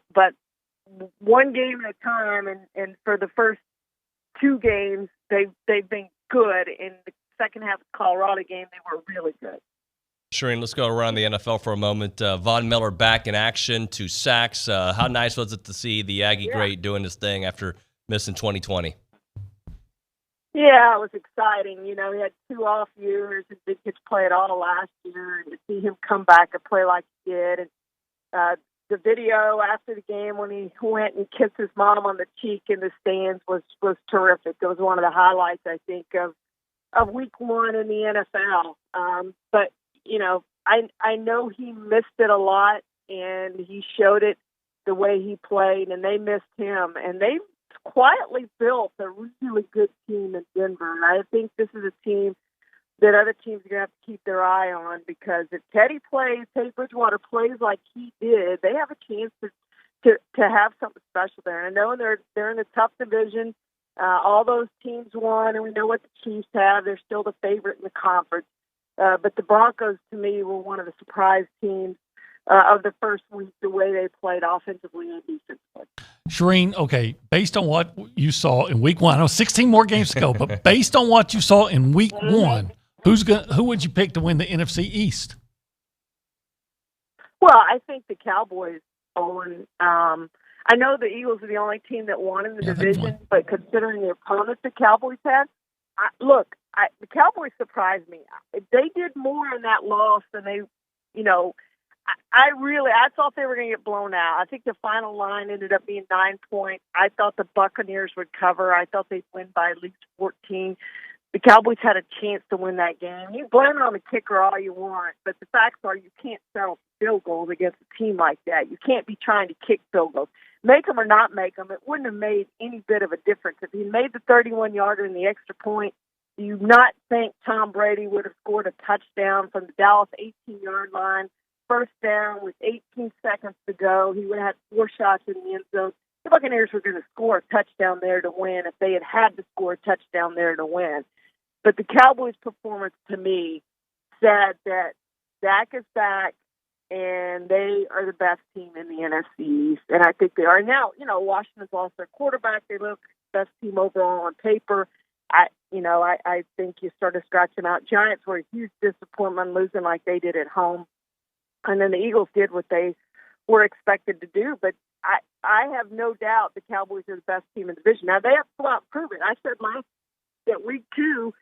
one game at a time, and for the first two games, they've been good. In the second half of the Colorado game, they were really good. Charean, let's go around the NFL for a moment. Von Miller back in action, 2 sacks. How nice was it to see the Aggie great doing this thing after missing 2020? Yeah, it was exciting. He had 2 off years and didn't get to play at all last year. And to see him come back and play like he did. And the video after the game when he went and kissed his mom on the cheek in the stands was terrific. It was one of the highlights, I think, of of Week 1 in the NFL. But I know he missed it a lot, and he showed it the way he played, and they missed him. And they quietly built a really good team in Denver. And I think this is a team that other teams are going to have to keep their eye on, because if Teddy Bridgewater plays like he did, they have a chance to have something special there. And I know they're in a tough division. All those teams won, and we know what the Chiefs have. They're still the favorite in the conference. But the Broncos, to me, were one of the surprise teams of the first week, the way they played offensively and defensively. Charean, okay, based on what you saw in Week 1, I know 16 more games to go, but based on what you saw in Week 1, who would you pick to win the NFC East? Well, I think the Cowboys, Olin. I know the Eagles are the only team that won in the division, but considering the opponents the Cowboys had, the Cowboys surprised me. They did more in that loss than they, I thought they were going to get blown out. I think the final line ended up being 9 points. I thought the Buccaneers would cover. I thought they'd win by at least 14. The Cowboys had a chance to win that game. You blame it on the kicker all you want, but the facts are you can't settle for field goals against a team like that. You can't be trying to kick field goals. Make them or not make them, it wouldn't have made any bit of a difference. If he made the 31-yarder and the extra point, do you not think Tom Brady would have scored a touchdown from the Dallas 18-yard line, first down with 18 seconds to go? He would have had 4 shots in the end zone. The Buccaneers were going to score a touchdown there to win if they had to score a touchdown there to win. But the Cowboys' performance, to me, said that Dak is back, and they are the best team in the NFC East, and I think they are. Now, Washington's lost their quarterback. They look the best team overall on paper. I think you start to scratch them out. Giants were a huge disappointment losing like they did at home. And then the Eagles did what they were expected to do. But I have no doubt the Cowboys are the best team in the division. Now, they have to go out and prove it. I said that Week 2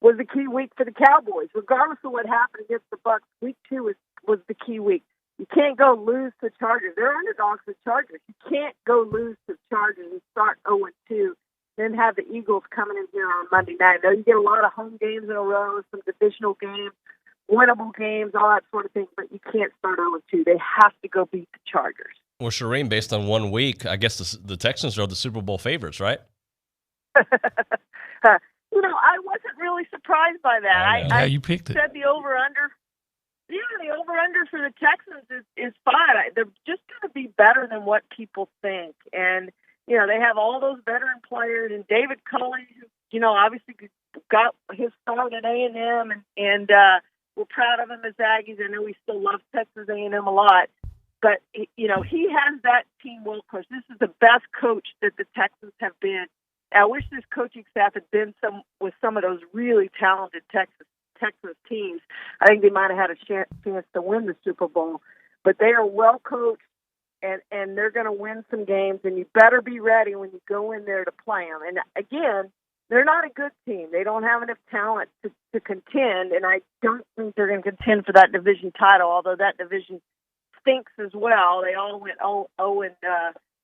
was the key week for the Cowboys. Regardless of what happened against the Bucs, Week 2 was the key week. You can't go lose to Chargers. They're underdogs to Chargers. You can't go lose to Chargers and start 0-2, then have the Eagles coming in here on Monday night. Now, you get a lot of home games in a row, some divisional games, winnable games, all that sort of thing, but you can't start 0-2. They have to go beat the Chargers. Well, Charean, based on 1 week, I guess the Texans are the Super Bowl favorites, right? I wasn't really surprised by that. You picked it. Said the over-under. Yeah, the over-under for the Texans is fine. They're just going to be better than what people think. And, they have all those veteran players. And David Culley, who, obviously got his start at A&M. And we're proud of him as Aggies. I know we still love Texas A&M a lot. But, he has that team well coached. This is the best coach that the Texans have been. I wish this coaching staff had been with some of those really talented Texas teams. I think they might have had a chance to win the Super Bowl. But they are well coached, and they're going to win some games. And you better be ready when you go in there to play them. And again, they're not a good team. They don't have enough talent to contend, and I don't think they're going to contend for that division title. Although that division stinks as well. They all went 0, and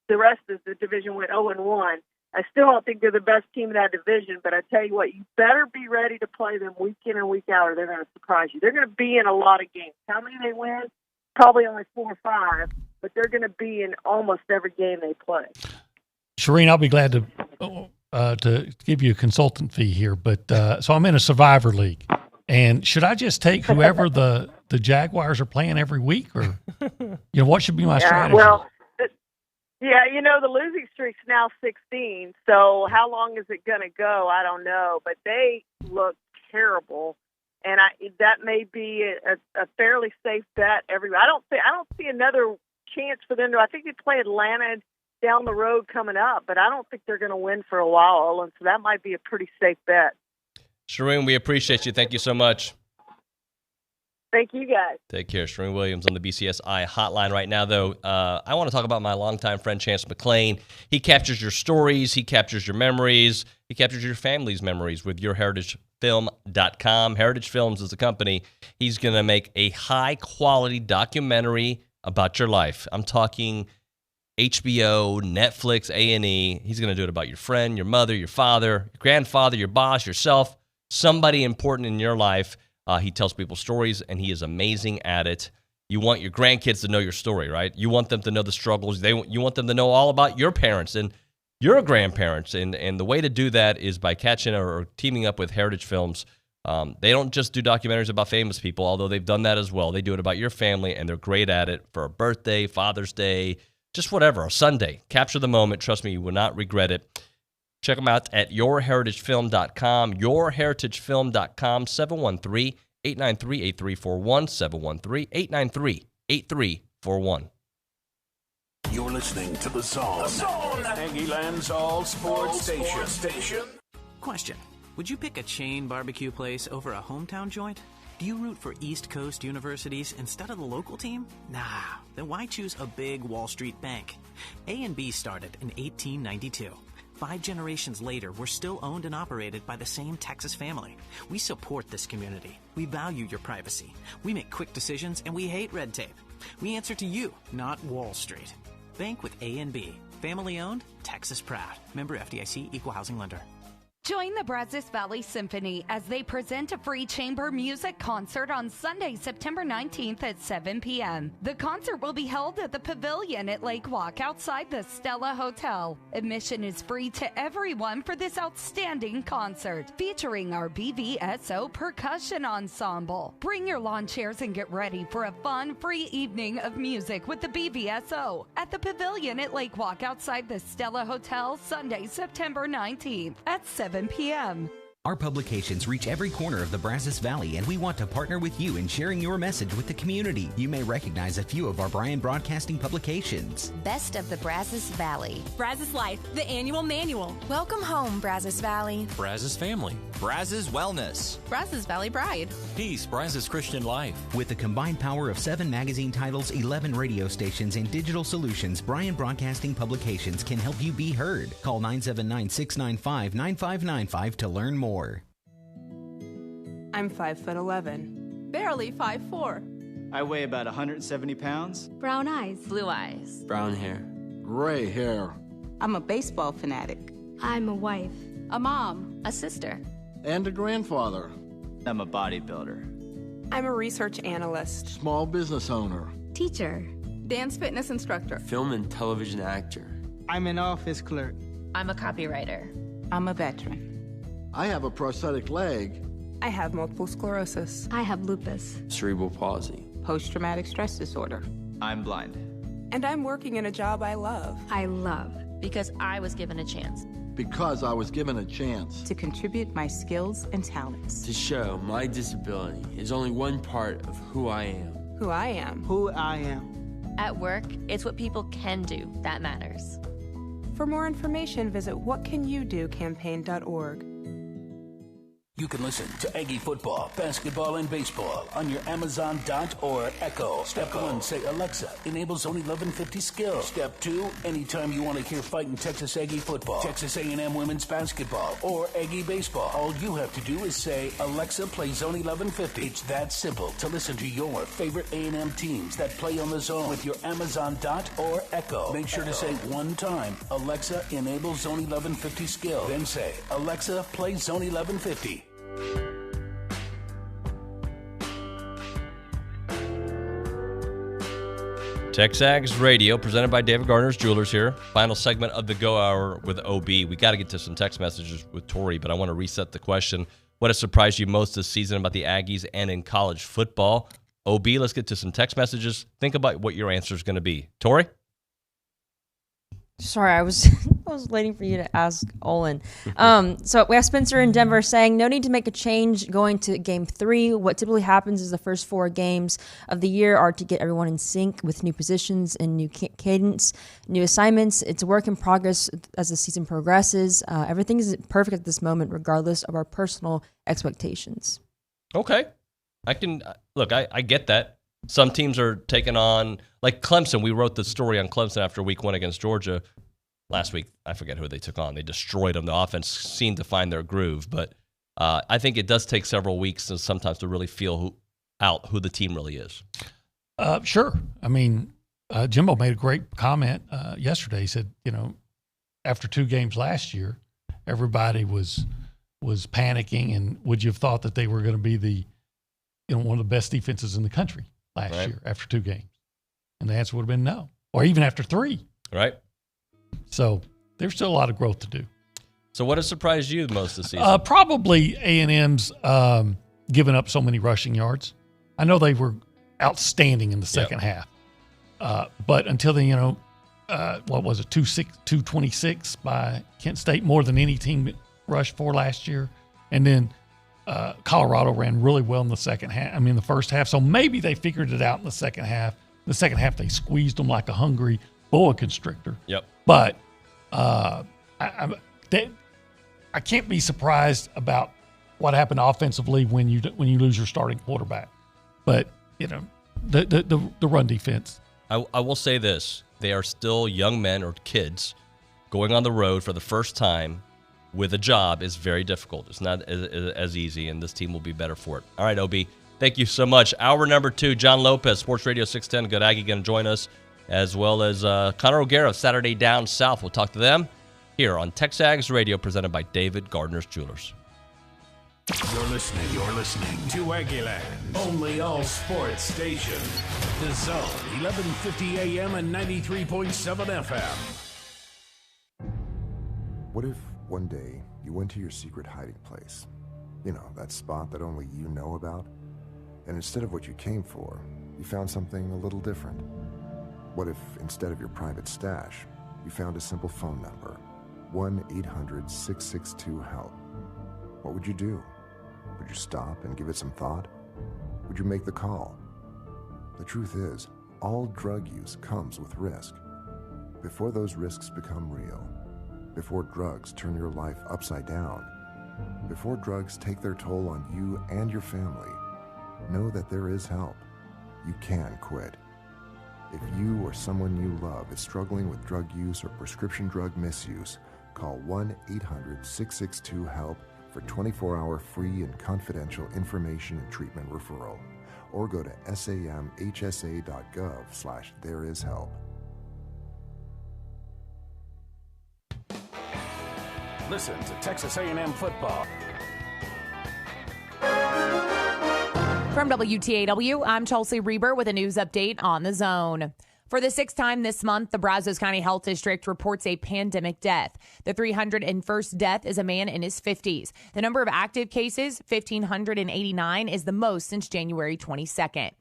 the rest of the division went 0-1. I still don't think they're the best team in that division, but I tell you what, you better be ready to play them week in and week out, or they're going to surprise you. They're going to be in a lot of games. How many they win? Probably only 4 or 5, but they're going to be in almost every game they play. Charean, I'll be glad to give you a consultant fee here, but so I'm in a Survivor League, and should I just take whoever the Jaguars are playing every week, or what should be my strategy? Well, the losing streak's now 16, so how long is it going to go? I don't know, but they look terrible, and that may be a fairly safe bet everywhere. I don't see another chance for them to. I think they play Atlanta down the road coming up, but I don't think they're going to win for a while, and so that might be a pretty safe bet. Charean, we appreciate you. Thank you so much. Thank you, guys. Take care. Charean Williams on the BCSI hotline right now, though. I want to talk about my longtime friend, Chance McClain. He captures your stories. He captures your memories. He captures your family's memories with yourheritagefilm.com. Heritage Films is the company. He's going to make a high-quality documentary about your life. I'm talking HBO, Netflix, A&E. He's going to do it about your friend, your mother, your father, your grandfather, your boss, yourself. somebody important in your life. He tells people stories, and he is amazing at it. You want your grandkids to know your story, right? You want them to know the struggles. You want them to know all about your parents and your grandparents. And the way to do that is by catching or teaming up with Heritage Films. They don't just do documentaries about famous people, although they've done that as well. They do it about your family, and they're great at it for a birthday, Father's Day, just whatever, a Sunday. Capture the moment. Trust me, you will not regret it. Check them out at yourheritagefilm.com, yourheritagefilm.com, 713-893-8341, 713-893-8341. You're listening to The Zone. Aggieland's all sports station. Question. Would you pick a chain barbecue place over a hometown joint? Do you root for East Coast universities instead of the local team? Nah, then why choose a big Wall Street bank? A&B started in 1892. 5 generations later, we're still owned and operated by the same Texas family. We support this community. We value your privacy. We make quick decisions, and we hate red tape. We answer to you, not Wall Street. Bank with A&B. Family owned, Texas proud. Member FDIC, Equal Housing Lender. Join the Brazos Valley Symphony as they present a free chamber music concert on Sunday, September 19th at 7 p.m. The concert will be held at the Pavilion at Lake Walk outside the Stella Hotel. Admission is free to everyone for this outstanding concert, featuring our BVSO Percussion Ensemble. Bring your lawn chairs and get ready for a fun, free evening of music with the BVSO at the Pavilion at Lake Walk outside the Stella Hotel, Sunday, September 19th at 7 p.m. Our publications reach every corner of the Brazos Valley, and we want to partner with you in sharing your message with the community. You may recognize a few of our Bryan Broadcasting publications. Best of the Brazos Valley. Brazos Life, the annual manual. Welcome home, Brazos Valley. Brazos Family. Brazos Wellness. Brazos Valley Bride. Peace, Brazos Christian Life. With the combined power of 7 magazine titles, 11 radio stations, and digital solutions, Bryan Broadcasting Publications can help you be heard. Call 979-695-9595 to learn more. I'm 5'11", barely 5'4". I weigh about 170 pounds. Brown eyes, blue eyes, brown hair, gray hair. I'm a baseball fanatic. I'm a wife, a mom, a sister, and a grandfather. I'm a bodybuilder. I'm a research analyst, small business owner, teacher, dance fitness instructor, film and television actor. I'm an office clerk. I'm a copywriter. I'm a veteran. I have a prosthetic leg. I have multiple sclerosis. I have lupus. Cerebral palsy. Post-traumatic stress disorder. I'm blind. And I'm working in a job I love. I love because I was given a chance. Because I was given a chance. To contribute my skills and talents. To show my disability is only one part of who I am. Who I am. Who I am. At work, it's what people can do that matters. For more information, visit whatcanyoudocampaign.org. You can listen to Aggie football, basketball, and baseball on your Amazon Dot or Echo. Step 1, say, Alexa, enable Zone 1150 skill. Step 2, anytime you want to hear fighting Texas Aggie football, Texas A&M women's basketball, or Aggie baseball, all you have to do is say, Alexa, play Zone 1150. It's that simple to listen to your favorite A&M teams that play on the Zone with your Amazon Dot or Echo. Make sure to say one time, Alexa, enable Zone 1150 skill. Then say, Alexa, play Zone 1150. TexAgs Radio, presented by David Gardner's Jewelers here. Final segment of the Go Hour with OB. We got to get to some text messages with Tori, but I want to reset the question. What has surprised you most this season about the Aggies and in college football? OB, let's get to some text messages. Think about what your answer is going to be. Tori? Sorry, I was waiting for you to ask Olin. So we have Spencer in Denver saying, no need to make a change going to game 3. What typically happens is the first 4 games of the year are to get everyone in sync with new positions and new cadence, new assignments. It's a work in progress as the season progresses. Everything is perfect at this moment, regardless of our personal expectations. Okay. I get that. Some teams are taking on, like Clemson. We wrote the story on Clemson after week 1 against Georgia last week. I forget who they took on. They destroyed them. The offense seemed to find their groove. But I think it does take several weeks sometimes to really feel out who the team really is. Sure. I mean, Jimbo made a great comment yesterday. He said, after 2 games last year, everybody was was panicking, and would you have thought that they were going to be one of the best defenses in the country last year after 2 games? And the answer would have been no, or even after 3. Right. So there's still a lot of growth to do. So what has surprised you most this season? Probably A&M's giving up so many rushing yards. I know they were outstanding in the second half, but until they, what was it, 226 by Kent State, more than any team rushed for last year. And then Colorado ran really well in the second half. The first half. So maybe they figured it out in the second half. In the second half, they squeezed them like a hungry boa constrictor. Yep. But I can't be surprised about what happened offensively when you lose your starting quarterback. But the run defense. I will say this: they are still young men or kids going on the road for the first time with a job is very difficult. It's not as easy, and this team will be better for it. All right, OB, thank you so much. Hour number 2, John Lopez, Sports Radio 610, Good Aggie, going to join us, as well as Connor O'Gara, Saturday Down South. We'll talk to them here on TexAgs Radio, presented by David Gardner's Jewelers. You're listening to Aggieland, only all sports station. The Zone, 1150 AM and 93.7 FM. What if one day you went to your secret hiding place? You know, that spot that only you know about? And instead of what you came for, you found something a little different. What if instead of your private stash, you found a simple phone number, 1-800-662-HELP? What would you do? Would you stop and give it some thought? Would you make the call? The truth is, all drug use comes with risk. Before those risks become real, before drugs turn your life upside down, before drugs take their toll on you and your family, know that there is help. You can quit. If you or someone you love is struggling with drug use or prescription drug misuse, call 1-800-662-HELP for 24-hour free and confidential information and treatment referral, or go to samhsa.gov/thereishelp. Listen to Texas A&M football. From WTAW, I'm Chelsea Reber with a news update on the Zone. For the 6th time this month, the Brazos County Health District reports a pandemic death. The 301st death is a man in his 50s. The number of active cases, 1,589, is the most since January 22nd.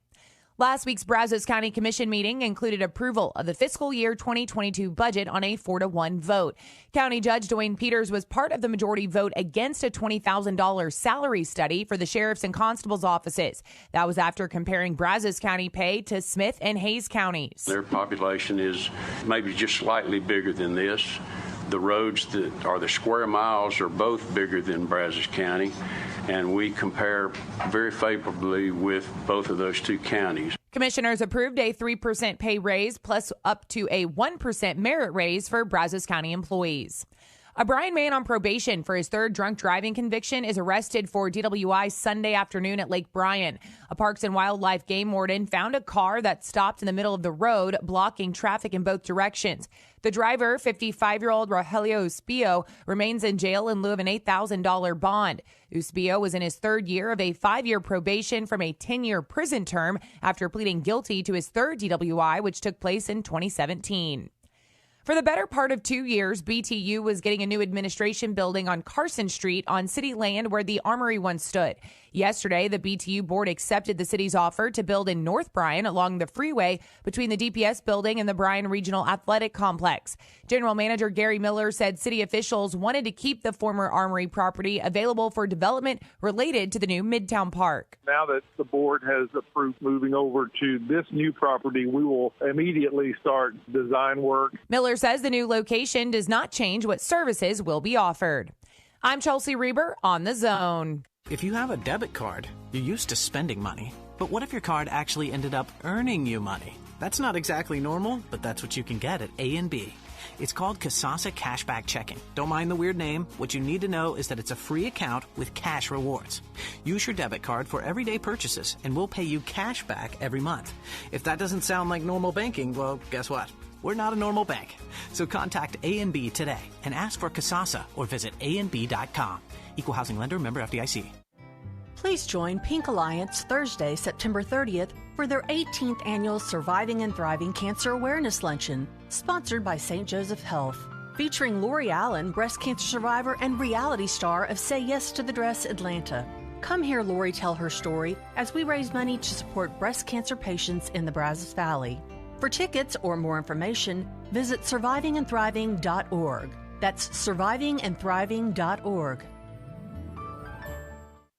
Last week's Brazos County Commission meeting included approval of the fiscal year 2022 budget on a 4-1 vote. County Judge Dwayne Peters was part of the majority vote against a $20,000 salary study for the sheriff's and constable's offices. That was after comparing Brazos County pay to Smith and Hayes counties. Their population is maybe just slightly bigger than this. The roads that are the square miles are both bigger than Brazos County, and we compare very favorably with both of those two counties. Commissioners approved a 3% pay raise plus up to a 1% merit raise for Brazos County employees. A Bryan man on probation for his 3rd drunk driving conviction is arrested for DWI Sunday afternoon at Lake Bryan. A Parks and Wildlife game warden found a car that stopped in the middle of the road, blocking traffic in both directions. The driver, 55-year-old Rogelio Uspio, remains in jail in lieu of an $8,000 bond. Uspio was in his 3rd year of a 5-year probation from a 10-year prison term after pleading guilty to his 3rd DWI, which took place in 2017. For the better part of 2 years, BTU was getting a new administration building on Carson Street on city land where the Armory once stood. Yesterday, the BTU board accepted the city's offer to build in North Bryan along the freeway between the DPS building and the Bryan Regional Athletic Complex. General Manager Gary Miller said city officials wanted to keep the former Armory property available for development related to the new Midtown Park. Now that the board has approved moving over to this new property, we will immediately start design work. Miller says the new location does not change what services will be offered. I'm Chelsea Reber on The Zone. If you have a debit card, you're used to spending money. But what if your card actually ended up earning you money? That's not exactly normal, but that's what you can get at A&B. It's called Kasasa Cashback Checking. Don't mind the weird name. What you need to know is that it's a free account with cash rewards. Use your debit card for everyday purchases, and we'll pay you cash back every month. If that doesn't sound like normal banking, well, guess what? We're not a normal bank. So contact A&B today and ask for Kasasa or visit ANB.com. Equal housing lender, member FDIC. Please join Pink Alliance Thursday, September 30th for their 18th annual Surviving and Thriving Cancer Awareness Luncheon, sponsored by St. Joseph Health. Featuring Lori Allen, breast cancer survivor and reality star of Say Yes to the Dress Atlanta. Come hear Lori tell her story as we raise money to support breast cancer patients in the Brazos Valley. For tickets or more information, visit survivingandthriving.org. That's survivingandthriving.org.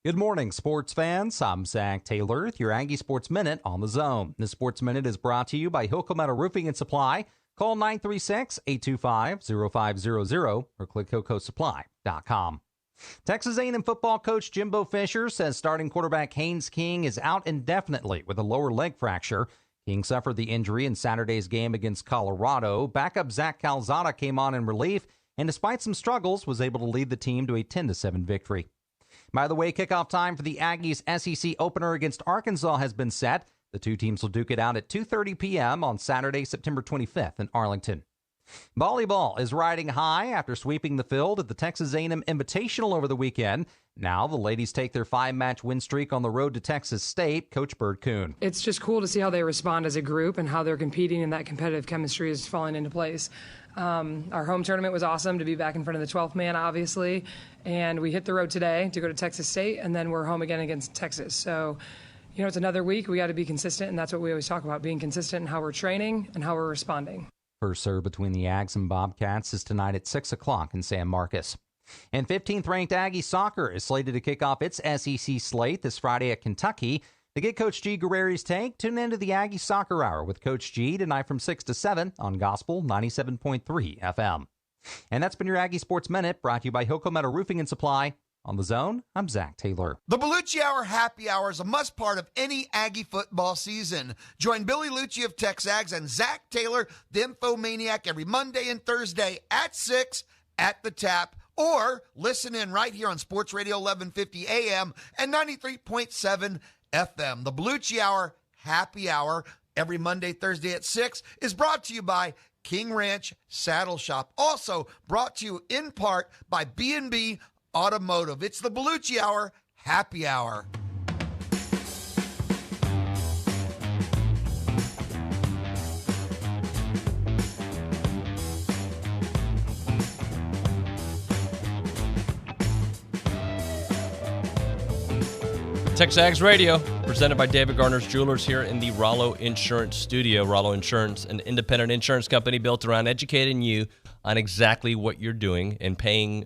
Good morning, sports fans. I'm Zach Taylor with your Aggie Sports Minute on the Zone. This Sports Minute is brought to you by Hilco Metal Roofing and Supply. Call 936-825-0500 or click HilcoSupply.com. Texas A&M football coach Jimbo Fisher says starting quarterback Haynes King is out indefinitely with a lower leg fracture. King suffered the injury in Saturday's game against Colorado. Backup Zach Calzada came on in relief and, despite some struggles, was able to lead the team to a 10-7 victory. By the way, kickoff time for the Aggies' SEC opener against Arkansas has been set. The two teams will duke it out at 2:30 p.m. on Saturday, September 25th in Arlington. Volleyball is riding high after sweeping the field at the Texas A&M Invitational over the weekend. Now the ladies take their 5-match win streak on the road to Texas State. Coach Bird Kuhn. It's just cool to see how they respond as a group and how they're competing, and that competitive chemistry is falling into place. Our home tournament was awesome to be back in front of the 12th man, obviously, and we hit the road today to go to Texas State, and then we're home again against Texas. So, it's another week. We got to be consistent, and that's what we always talk about, being consistent in how we're training and how we're responding. First serve between the Ags and Bobcats is tonight at 6 o'clock in San Marcos. And 15th-ranked Aggie soccer is slated to kick off its SEC slate this Friday at Kentucky. To get Coach G. Guerreri's take, tune into the Aggie Soccer Hour with Coach G tonight from 6 to 7 on Gospel 97.3 FM. And that's been your Aggie Sports Minute, brought to you by Hilco Metal Roofing and Supply. On the Zone, I'm Zach Taylor. The Bellucci Hour Happy Hour is a must part of any Aggie football season. Join Billy Lucci of TexAgs and Zach Taylor, the Infomaniac, every Monday and Thursday at 6 at the Tap. Or listen in right here on Sports Radio 1150 AM and 93.7 FM. The Bellucci Hour Happy Hour every Monday, Thursday at 6 is brought to you by King Ranch Saddle Shop. Also brought to you in part by B&B Automotive. It's the Bellucci Hour Happy Hour. TexAgs Radio, presented by David Gardner's Jewelers here in the Rollo Insurance Studio. Rollo Insurance, an independent insurance company built around educating you on exactly what you're doing and paying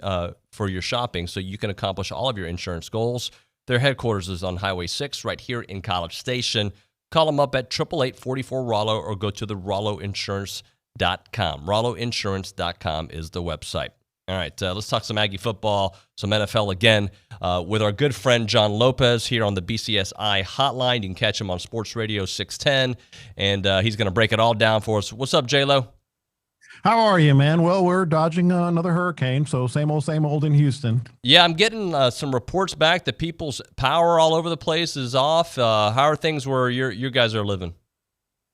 for your shopping so you can accomplish all of your insurance goals. Their headquarters is on Highway 6 right here in College Station. Call them up at 888-44-ROLLO or go to the RolloInsurance.com. RolloInsurance.com is the website. All right, let's talk some Aggie football, some NFL again, with our good friend John Lopez here on the BCSI hotline. You can catch him on Sports Radio 610, and he's going to break it all down for us. What's up, J-Lo? How are you, man? Well, we're dodging another hurricane, so same old in Houston. Yeah, I'm getting some reports back that people's power all over the place is off. How are things where you guys are living?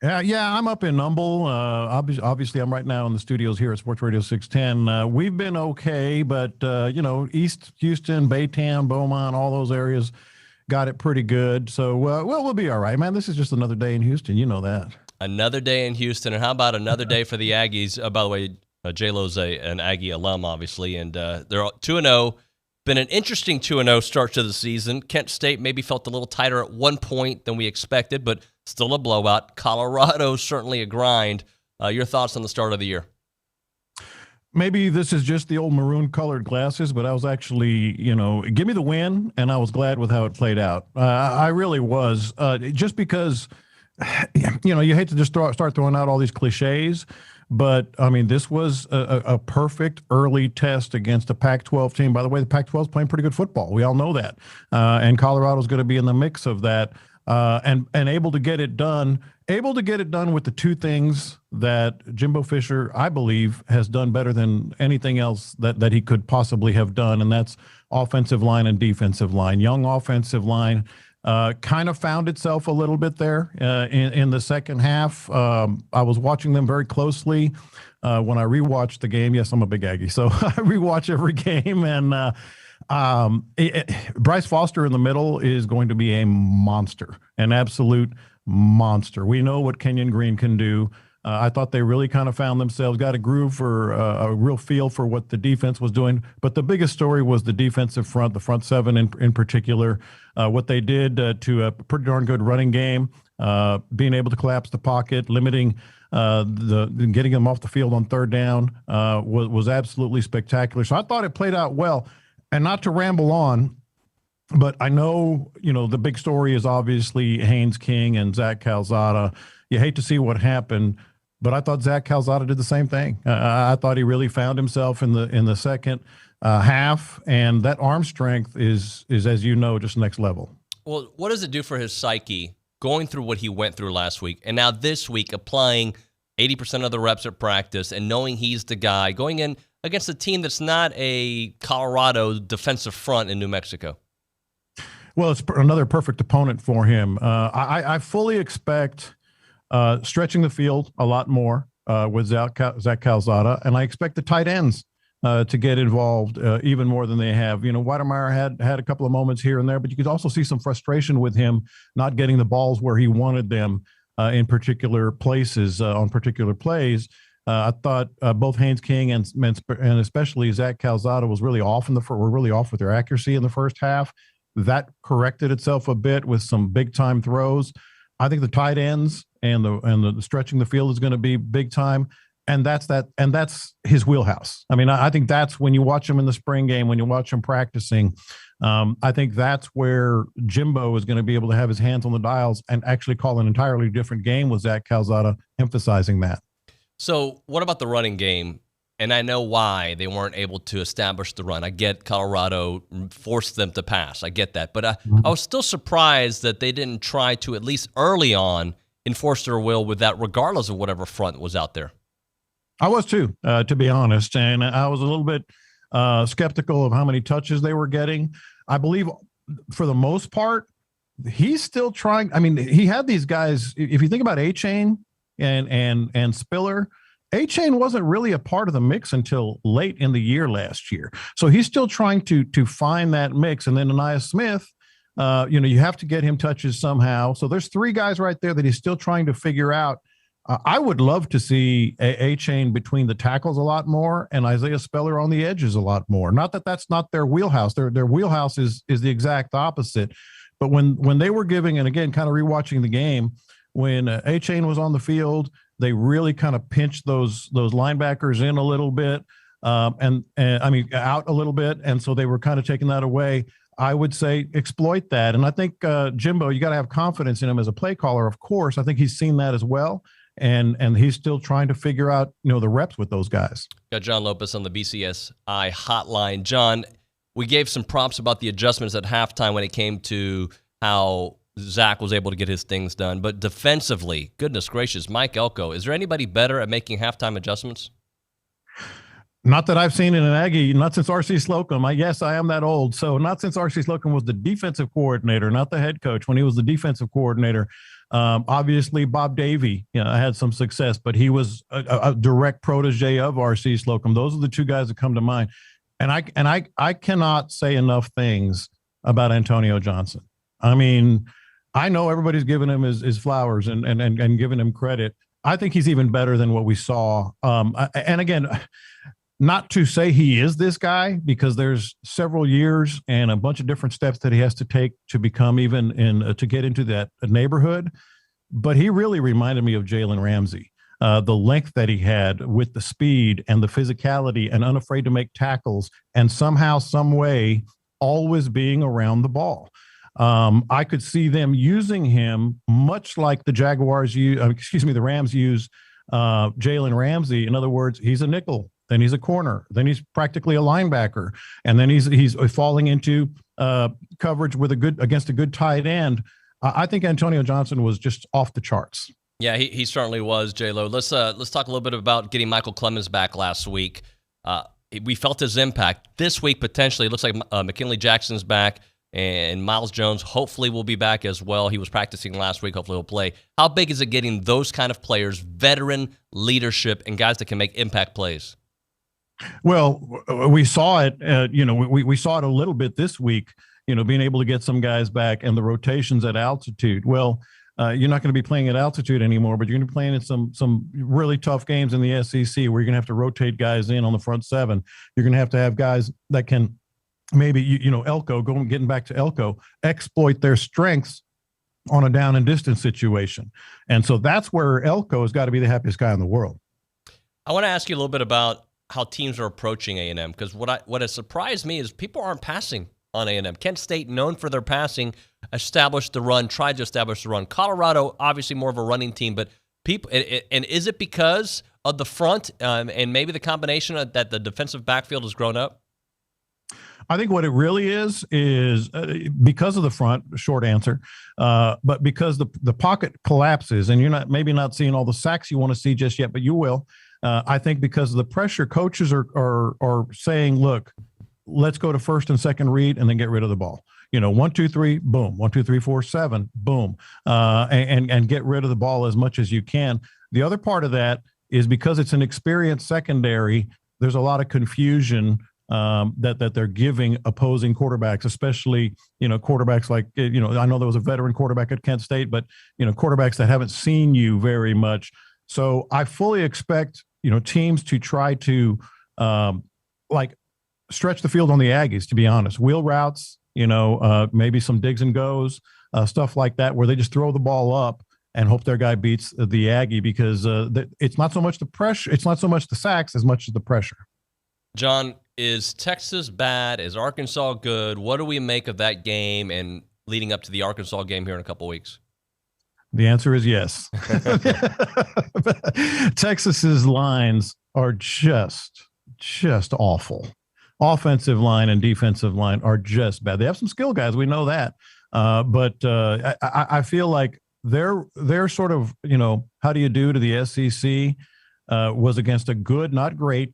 Yeah, I'm up in Humble. Obviously, I'm right now in the studios here at Sports Radio 610. We've been okay, but, East Houston, Baytown, Beaumont, all those areas got it pretty good. So, we'll be all right, man. This is just another day in Houston. You know that. Another day in Houston. And how about another day for the Aggies? By the way, J-Lo's an Aggie alum, obviously, and they're 2-0. Been an interesting 2-0 start to the season. Kent State maybe felt a little tighter at one point than we expected, but still a blowout. Colorado, certainly a grind. Your thoughts on the start of the year? Maybe this is just the old maroon-colored glasses, but I was actually, give me the win, and I was glad with how it played out. I really was. Just because, you hate to just start throwing out all these cliches, but, I mean, this was a perfect early test against a Pac-12 team. By the way, the Pac-12 is playing pretty good football. We all know that. And Colorado's going to be in the mix of that. And able to get it done with the two things that Jimbo Fisher, I believe, has done better than anything else that he could possibly have done, and that's offensive line and defensive line. Young offensive line kind of found itself a little bit there in the second half. I was watching them very closely when I rewatched the game. Yes, I'm a big Aggie, so I rewatch every game, and Bryce Foster in the middle is going to be a monster, an absolute monster. We know what Kenyon Green can do. I thought they really kind of found themselves, got a groove for a real feel for what the defense was doing. But the biggest story was the defensive front, the front seven in particular, what they did to a pretty darn good running game, being able to collapse the pocket, limiting getting them off the field on third down was absolutely spectacular. So I thought it played out well. And not to ramble on, but I know, the big story is obviously Haynes King and Zach Calzada. You hate to see what happened, but I thought Zach Calzada did the same thing. I thought he really found himself in the second half, and that arm strength is, as you know, just next level. Well, what does it do for his psyche going through what he went through last week, and now this week applying 80% of the reps at practice and knowing he's the guy going in against a team that's not a Colorado defensive front in New Mexico? Well, it's another perfect opponent for him. I fully expect stretching the field a lot more with Zach Calzada, and I expect the tight ends to get involved even more than they have. Weidemeyer had a couple of moments here and there, but you could also see some frustration with him not getting the balls where he wanted them in particular places on particular plays. I thought both Haynes King and especially Zach Calzada were really off with their accuracy in the first half. That corrected itself a bit with some big time throws. I think the tight ends and the stretching the field is going to be big time, and that's his wheelhouse. I mean, I think that's when you watch him in the spring game, when you watch him practicing. I think that's where Jimbo is going to be able to have his hands on the dials and actually call an entirely different game with Zach Calzada emphasizing that. So what about the running game? And I know why they weren't able to establish the run. I get Colorado forced them to pass. I get that. But I was still surprised that they didn't try to, at least early on, enforce their will with that, regardless of whatever front was out there. I was too, to be honest. And I was a little bit skeptical of how many touches they were getting. I believe for the most part, he's still trying. I mean, he had these guys. If you think about A-Chain and Spiller, A-Chain wasn't really a part of the mix until late in the year last year. So he's still trying to find that mix. And then Aniyah Smith, you have to get him touches somehow. So there's three guys right there that he's still trying to figure out. I would love to see A-Chain between the tackles a lot more and Isaiah Spiller on the edges a lot more. Not that that's not their wheelhouse. Their wheelhouse is the exact opposite. But when they were giving, and again, kind of rewatching the game, when A-Chain was on the field, they really kind of pinched those linebackers in a little bit, and I mean out a little bit, and so they were kind of taking that away. I would say exploit that, and I think Jimbo, you got to have confidence in him as a play caller. Of course, I think he's seen that as well, and he's still trying to figure out the reps with those guys. Got John Lopez on the BCSI hotline. John, we gave some props about the adjustments at halftime when it came to how Zach was able to get his things done. But defensively, goodness gracious, Mike Elko, is there anybody better at making halftime adjustments? Not that I've seen in an Aggie, not since R.C. Slocum. Yes, I am that old. So not since R.C. Slocum was the defensive coordinator, not the head coach, when he was the defensive coordinator. Obviously, Bob Davie had some success, but he was a direct protege of R.C. Slocum. Those are the two guys that come to mind. And I cannot say enough things about Antonio Johnson. I mean, I know everybody's giving him his flowers and giving him credit. I think he's even better than what we saw. And again, not to say he is this guy, because there's several years and a bunch of different steps that he has to take to become to get into that neighborhood. But he really reminded me of Jalen Ramsey. The length that he had with the speed and the physicality and unafraid to make tackles and somehow, some way, always being around the ball. I could see them using him much like the the Rams use Jalen Ramsey. In other words, he's a nickel, then he's a corner, then he's practically a linebacker, and then he's falling into coverage against a good tight end. I think Antonio Johnson was just off the charts. Yeah, he certainly was, J-Lo. Let's talk a little bit about getting Michael Clemens back last week. We felt his impact. This week, potentially, it looks like McKinley Jackson's back. And Miles Jones hopefully will be back as well. He was practicing last week. Hopefully he'll play. How big is it getting those kind of players, veteran leadership, and guys that can make impact plays? Well, we saw it, we saw it a little bit this week, being able to get some guys back and the rotations at altitude. Well, you're not going to be playing at altitude anymore, but you're going to be playing in some really tough games in the SEC where you're going to have to rotate guys in on the front seven. You're going to have guys that can maybe, Elko, getting back to Elko, exploit their strengths on a down and distance situation. And so that's where Elko has got to be the happiest guy in the world. I want to ask you a little bit about how teams are approaching A&M, because what has surprised me is people aren't passing on A&M. Kent State, known for their passing, established the run, tried to establish the run. Colorado, obviously more of a running team, but people, and is it because of the front and maybe the combination that the defensive backfield has grown up? I think what it really is because of the front, short answer, but because the pocket collapses and you're maybe not seeing all the sacks you want to see just yet, but you will. I think because of the pressure, coaches are saying, look, let's go to first and second read and then get rid of the ball. 1, 2, 3, boom. 1, 2, 3, 4, 7, boom. And get rid of the ball as much as you can. The other part of that is because it's an experienced secondary, there's a lot of confusion that they're giving opposing quarterbacks, especially, quarterbacks like, I know there was a veteran quarterback at Kent State, but, quarterbacks that haven't seen you very much. So I fully expect, teams to try to stretch the field on the Aggies, to be honest. Wheel routes, maybe some digs and goes, stuff like that, where they just throw the ball up and hope their guy beats the Aggie, because it's not so much the pressure, it's not so much the sacks as much as the pressure. John, is Texas bad? Is Arkansas good? What do we make of that game and leading up to the Arkansas game here in a couple weeks? The answer is yes. Texas's lines are just awful. Offensive line and defensive line are just bad. They have some skill guys, we know that, but I feel like they're sort of, how do you do to the SEC was against a good, not great,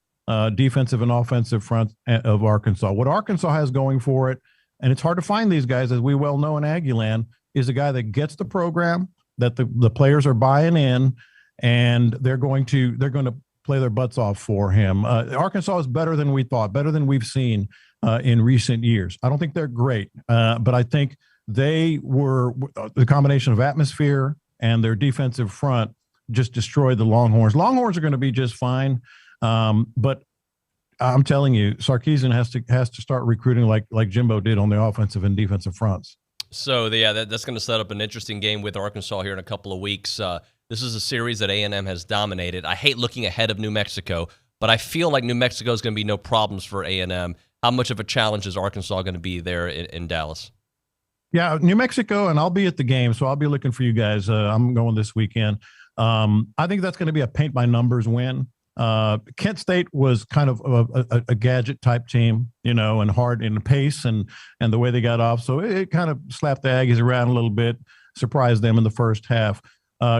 defensive and offensive front of Arkansas. What Arkansas has going for it, and it's hard to find these guys, as we well know in Aggieland, is a guy that gets the program, that the players are buying in, and they're going to play their butts off for him. Arkansas is better than we thought, better than we've seen in recent years. I don't think they're great, but I think they were the combination of atmosphere and their defensive front just destroyed the Longhorns. Longhorns are going to be just fine, but I'm telling you, Sarkisian has to start recruiting like Jimbo did on the offensive and defensive fronts. So, that's going to set up an interesting game with Arkansas here in a couple of weeks. This is a series that A&M has dominated. I hate looking ahead of New Mexico, but I feel like New Mexico is going to be no problems for A&M. How much of a challenge is Arkansas going to be there in Dallas? Yeah, New Mexico, and I'll be at the game, so I'll be looking for you guys. I'm going this weekend. I think that's going to be a paint-by-numbers win. Kent State was kind of a gadget-type team, and hard in the pace and the way they got off. So it kind of slapped the Aggies around a little bit, surprised them in the first half.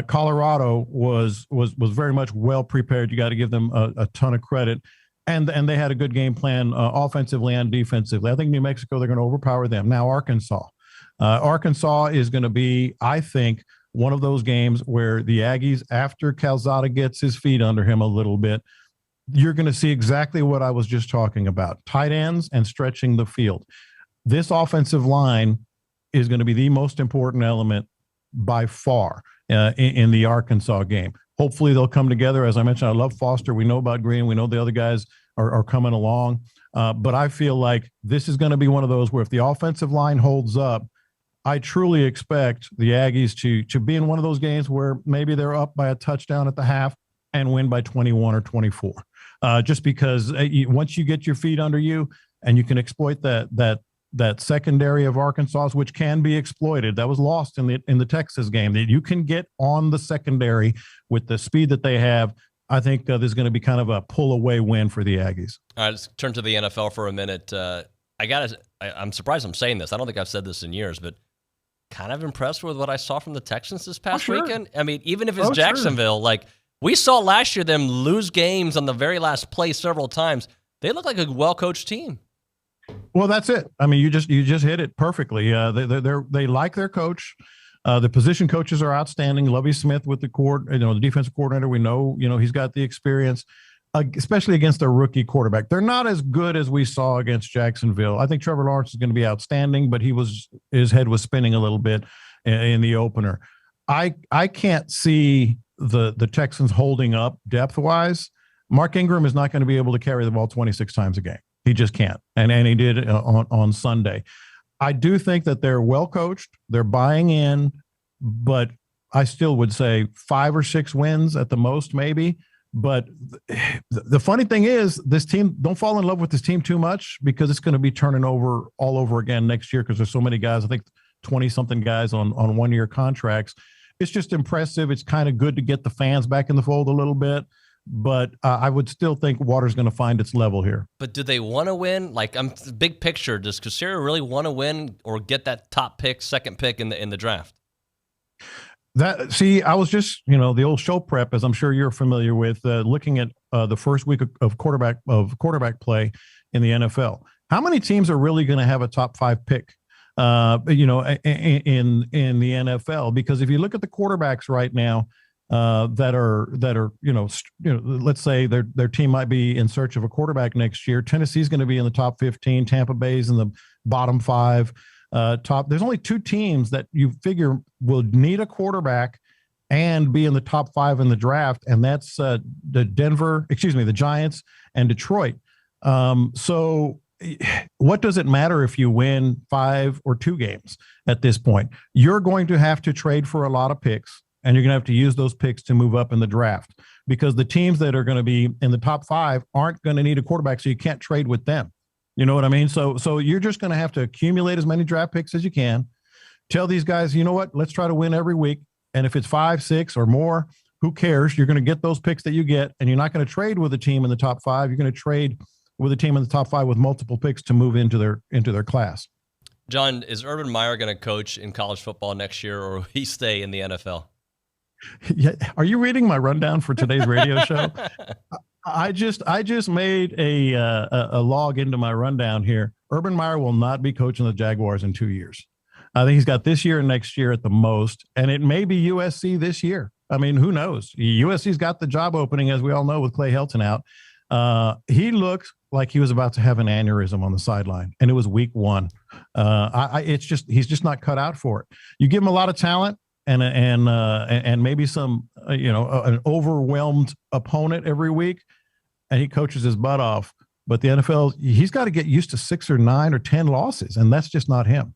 Colorado was very much well prepared. You got to give them a ton of credit, and they had a good game plan offensively and defensively. I think New Mexico, they're going to overpower them. Now Arkansas is going to be, I think, one of those games where the Aggies, after Calzada gets his feet under him a little bit, you're going to see exactly what I was just talking about: tight ends and stretching the field. This offensive line is going to be the most important element by far in the Arkansas game. Hopefully they'll come together. As I mentioned, I love Foster. We know about Green. We know the other guys are coming along. But I feel like this is going to be one of those where if the offensive line holds up, I truly expect the Aggies to be in one of those games where maybe they're up by a touchdown at the half and win by 21 or 24. Just because once you get your feet under you and you can exploit that secondary of Arkansas, which can be exploited. That was lost in the Texas game. That you can get on the secondary with the speed that they have. I think there's going to be kind of a pull-away win for the Aggies. All right, let's turn to the NFL for a minute. I'm surprised I'm saying this. I don't think I've said this in years, but kind of impressed with what I saw from the Texans this past weekend. I mean, even if it's Jacksonville, like we saw last year them lose games on the very last play several times. They look like a well-coached team. Well, that's it. I mean, you just hit it perfectly. They like their coach. The position coaches are outstanding. Lovie Smith with the defensive coordinator. We know, he's got the experience. especially against a rookie quarterback. They're not as good as we saw against Jacksonville. I think Trevor Lawrence is going to be outstanding, but his head was spinning a little bit in the opener. I can't see the Texans holding up depth-wise. Mark Ingram is not going to be able to carry the ball 26 times a game. He just can't, and he did on Sunday. I do think that they're well coached. They're buying in, but I still would say 5 or 6 wins at the most, maybe. But the funny thing is, this team, don't fall in love with this team too much, because it's going to be turning over all over again next year, because there's so many guys. I think 20-something guys on one-year contracts. It's just impressive. It's kind of good to get the fans back in the fold a little bit. But I would still think water's going to find its level here. But do they want to win? Like, big picture, does Charean really want to win or get that top pick, second pick in the draft? I was just, the old show prep, as I'm sure you're familiar with, looking at the first week of quarterback play in the NFL. How many teams are really going to have a top 5 pick, in the NFL? Because if you look at the quarterbacks right now, that are let's say their team might be in search of a quarterback next year. Tennessee's going to be in the top 15. Tampa Bay's in the bottom 5. There's only 2 teams that you figure will need a quarterback and be in the top 5 in the draft, and that's the Giants and Detroit. So what does it matter if you win 5 or 2 games at this point? You're going to have to trade for a lot of picks, and you're going to have to use those picks to move up in the draft, because the teams that are going to be in the top 5 aren't going to need a quarterback, so you can't trade with them. You know what I mean? So you're just going to have to accumulate as many draft picks as you can. Tell these guys, you know what? Let's try to win every week. And if it's 5, 6, or more, who cares? You're going to get those picks that you get, and you're not going to trade with a team in the top 5. You're going to trade with a team in the top 5 with multiple picks to move into their class. John, is Urban Meyer going to coach in college football next year, or will he stay in the NFL? Yeah. Are you reading my rundown for today's radio show? I just made a log into my rundown here. Urban Meyer will not be coaching the Jaguars in 2 years. I think he's got this year and next year at the most, and it may be USC this year. I mean, who knows? USC's got the job opening, as we all know, with Clay Helton out. He looked like he was about to have an aneurysm on the sideline, and it was week 1. He's just not cut out for it. You give him a lot of talent and maybe some an overwhelmed opponent every week, and he coaches his butt off. But the NFL, he's got to get used to 6 or 9 or 10 losses, and that's just not him.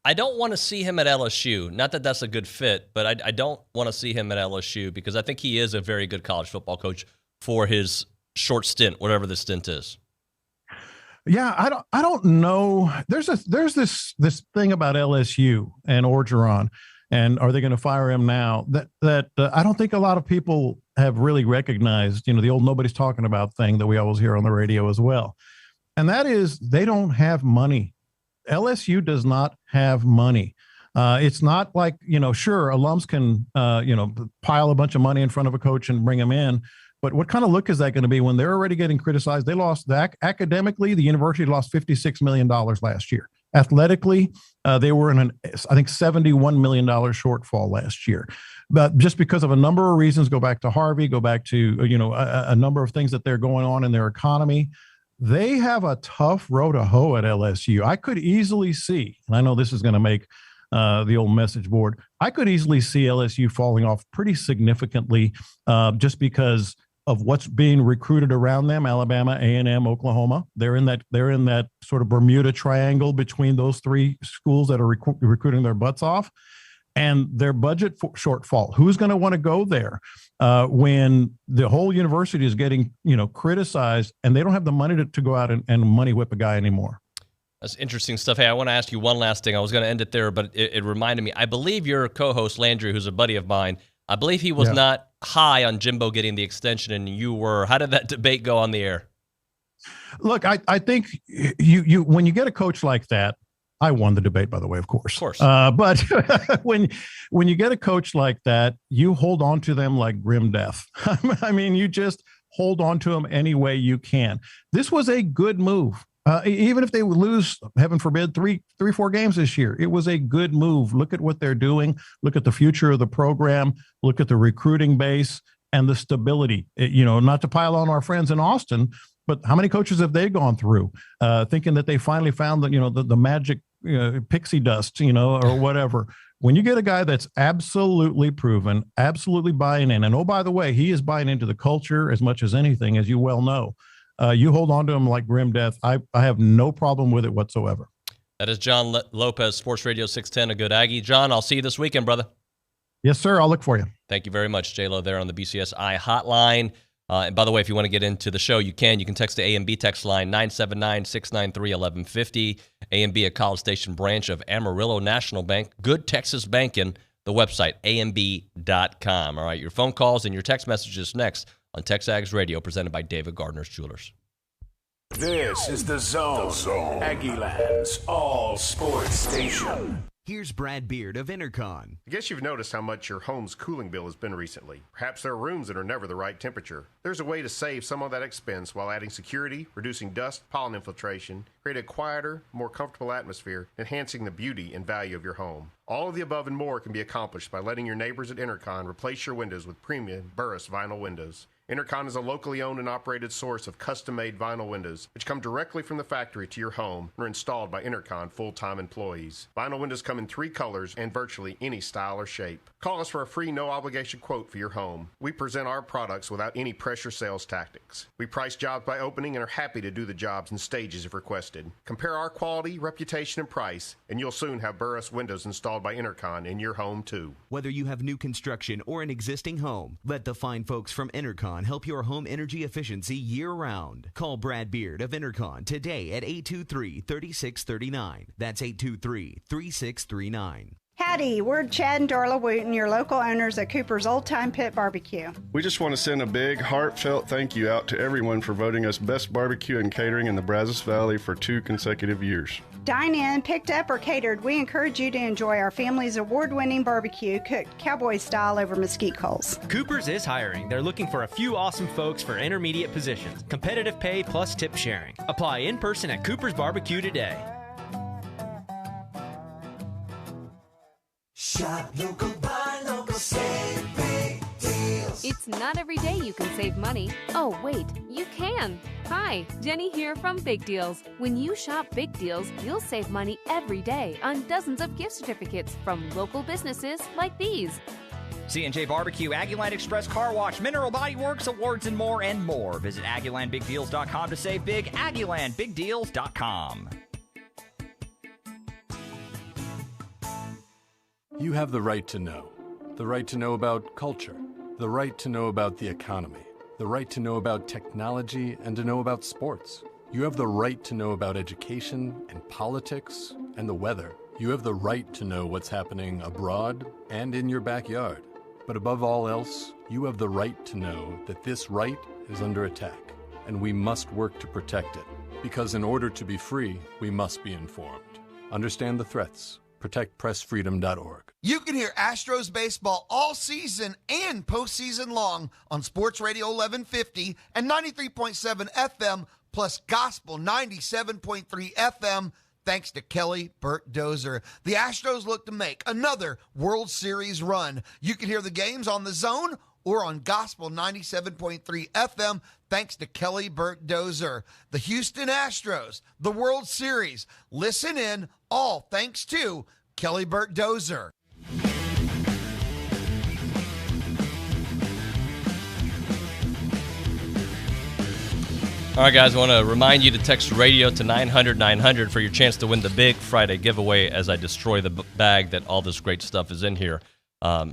I don't want to see him at LSU. Not that that's a good fit, but I don't want to see him at LSU, because I think he is a very good college football coach for his short stint, whatever the stint is. Yeah, I don't know. There's this thing about LSU and Orgeron, and are they going to fire him now? That I don't think a lot of people have really recognized. The old nobody's talking about thing that we always hear on the radio as well, and that is they don't have money. LSU does not have money. It's not like, sure, alums can, pile a bunch of money in front of a coach and bring him in. But what kind of look is that going to be when they're already getting criticized? They lost academically. The university lost $56 million last year. Athletically, they were in I think $71 million shortfall last year. But just because of a number of reasons, go back to Harvey, go back to, a number of things that they're going on in their economy. They have a tough row to hoe at LSU. I could easily see, and I know this is going to make the old message board, I could easily see LSU falling off pretty significantly just because of what's being recruited around them. Alabama, A&M, Oklahoma. They're in that sort of Bermuda Triangle between those 3 schools that are recruiting their butts off. And their budget shortfall. Who's going to want to go there when the whole university is getting, criticized, and they don't have the money to go out and money whip a guy anymore? That's interesting stuff. Hey, I want to ask you one last thing. I was going to end it there, but it reminded me. I believe your co-host, Landry, who's a buddy of mine, I believe he was not high on Jimbo getting the extension, and you were. How did that debate go on the air? Look, I think you when you get a coach like that, I won the debate, by the way, of course. But when you get a coach like that, you hold on to them like grim death. I mean, you just hold on to them any way you can. This was a good move. Even if they would lose, heaven forbid, 3-4 games this year, it was a good move. Look at what they're doing. Look at the future of the program. Look at the recruiting base. and the stability. Not to pile on our friends in Austin, but how many coaches have they gone through thinking that they finally found the magic pixie dust, or whatever? When you get a guy that's absolutely proven, absolutely buying in, and oh, by the way, he is buying into the culture as much as anything, as you well know. You hold on to him like grim death. I have no problem with it whatsoever. That is John Lopez, Sports Radio 610, a good Aggie. John, I'll see you this weekend, brother. Yes, sir. I'll look for you. Thank you very much, J-Lo, there on the BCSI hotline. And by the way, if you want to get into the show, you can text the A&B text line 979-693-1150. A&B, a College Station branch of Amarillo National Bank. Good Texas banking. The website, amb.com. All right, your phone calls and your text messages next on TexAgs Radio, presented by David Gardner's Jewelers. This is The Zone. Aggieland's all sports station. Here's Brad Beard of Intercon. I guess you've noticed how much your home's cooling bill has been recently. Perhaps there are rooms that are never the right temperature. There's a way to save some of that expense while adding security, reducing dust, pollen infiltration, create a quieter, more comfortable atmosphere, enhancing the beauty and value of your home. All of the above and more can be accomplished by letting your neighbors at Intercon replace your windows with premium Burris vinyl windows. Intercon is a locally owned and operated source of custom-made vinyl windows, which come directly from the factory to your home and are installed by Intercon full-time employees. Vinyl windows come in 3 colors and virtually any style or shape. Call us for a free no-obligation quote for your home. We present our products without any pressure sales tactics. We price jobs by opening and are happy to do the jobs in stages if requested. Compare our quality, reputation, and price, and you'll soon have Burris windows installed by Intercon in your home, too. Whether you have new construction or an existing home, let the fine folks from Intercon help your home energy efficiency year-round. Call Brad Beard of Intercon today at 823-3639. That's 823-3639. Howdy, we're Chad and Darla Wooten, your local owners at Cooper's Old Time Pit Barbecue. We just want to send a big, heartfelt thank you out to everyone for voting us Best Barbecue and Catering in the Brazos Valley for 2 consecutive years. Dine in, picked up, or catered, we encourage you to enjoy our family's award-winning barbecue cooked cowboy style over mesquite coals. Cooper's is hiring. They're looking for a few awesome folks for intermediate positions. Competitive pay plus tip sharing. Apply in person at Cooper's Barbecue today. Shop local, buy local, save big deals. It's not every day you can save money. Oh, wait, you can. Hi, Jenny here from Big Deals. When you shop Big Deals, you'll save money every day on dozens of gift certificates from local businesses like these. C&J Barbecue, Aggieland Express Car Wash, Mineral Body Works, awards, and more, and more. Visit AggielandBigDeals.com to save big. AggielandBigDeals.com. You have the right to know. The right to know about culture. The right to know about the economy. The right to know about technology and to know about sports. You have the right to know about education and politics and the weather. You have the right to know what's happening abroad and in your backyard. But above all else, you have the right to know that this right is under attack, and we must work to protect it. Because in order to be free, we must be informed. Understand the threats. ProtectPressFreedom.org. You can hear Astros baseball all season and postseason long on Sports Radio 1150 and 93.7 FM plus Gospel 97.3 FM. Thanks to Kelly Burt Dozer. The Astros look to make another World Series run. You can hear the games on The Zone or on Gospel 97.3 FM, thanks to Kelly Burt Dozer. The Houston Astros, the World Series. Listen in, all thanks to Kelly Burt Dozer. All right, guys, I want to remind you to text radio to 900-900 for your chance to win the big Friday giveaway as I destroy the bag that all this great stuff is in here.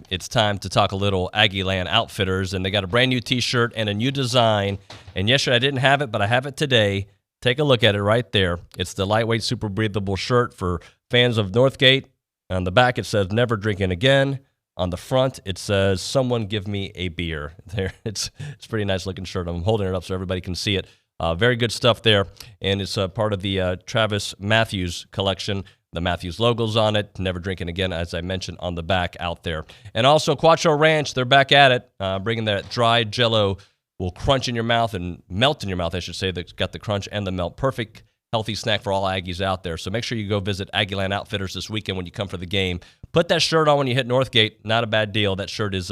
It's time to talk a little Aggieland Outfitters, and they got a brand new T-shirt and a new design. And yesterday I didn't have it, but I have it today. Take a look at it right there. It's the lightweight, super breathable shirt for fans of Northgate. On the back, it says, "Never drinking again." On the front, it says, "Someone give me a beer." There, it's a pretty nice looking shirt. I'm holding it up so everybody can see it. Very good stuff there, and it's part of the Travis Matthews collection. The Matthews logo's on it. Never drinking again, as I mentioned, on the back out there. And also Quattro Ranch, they're back at it, bringing that dry Jell-O, will crunch in your mouth and melt in your mouth, I should say. That's got the crunch and the melt. Perfect, healthy snack for all Aggies out there. So make sure you go visit Aggieland Outfitters this weekend when you come for the game. Put that shirt on when you hit Northgate. Not a bad deal. That shirt is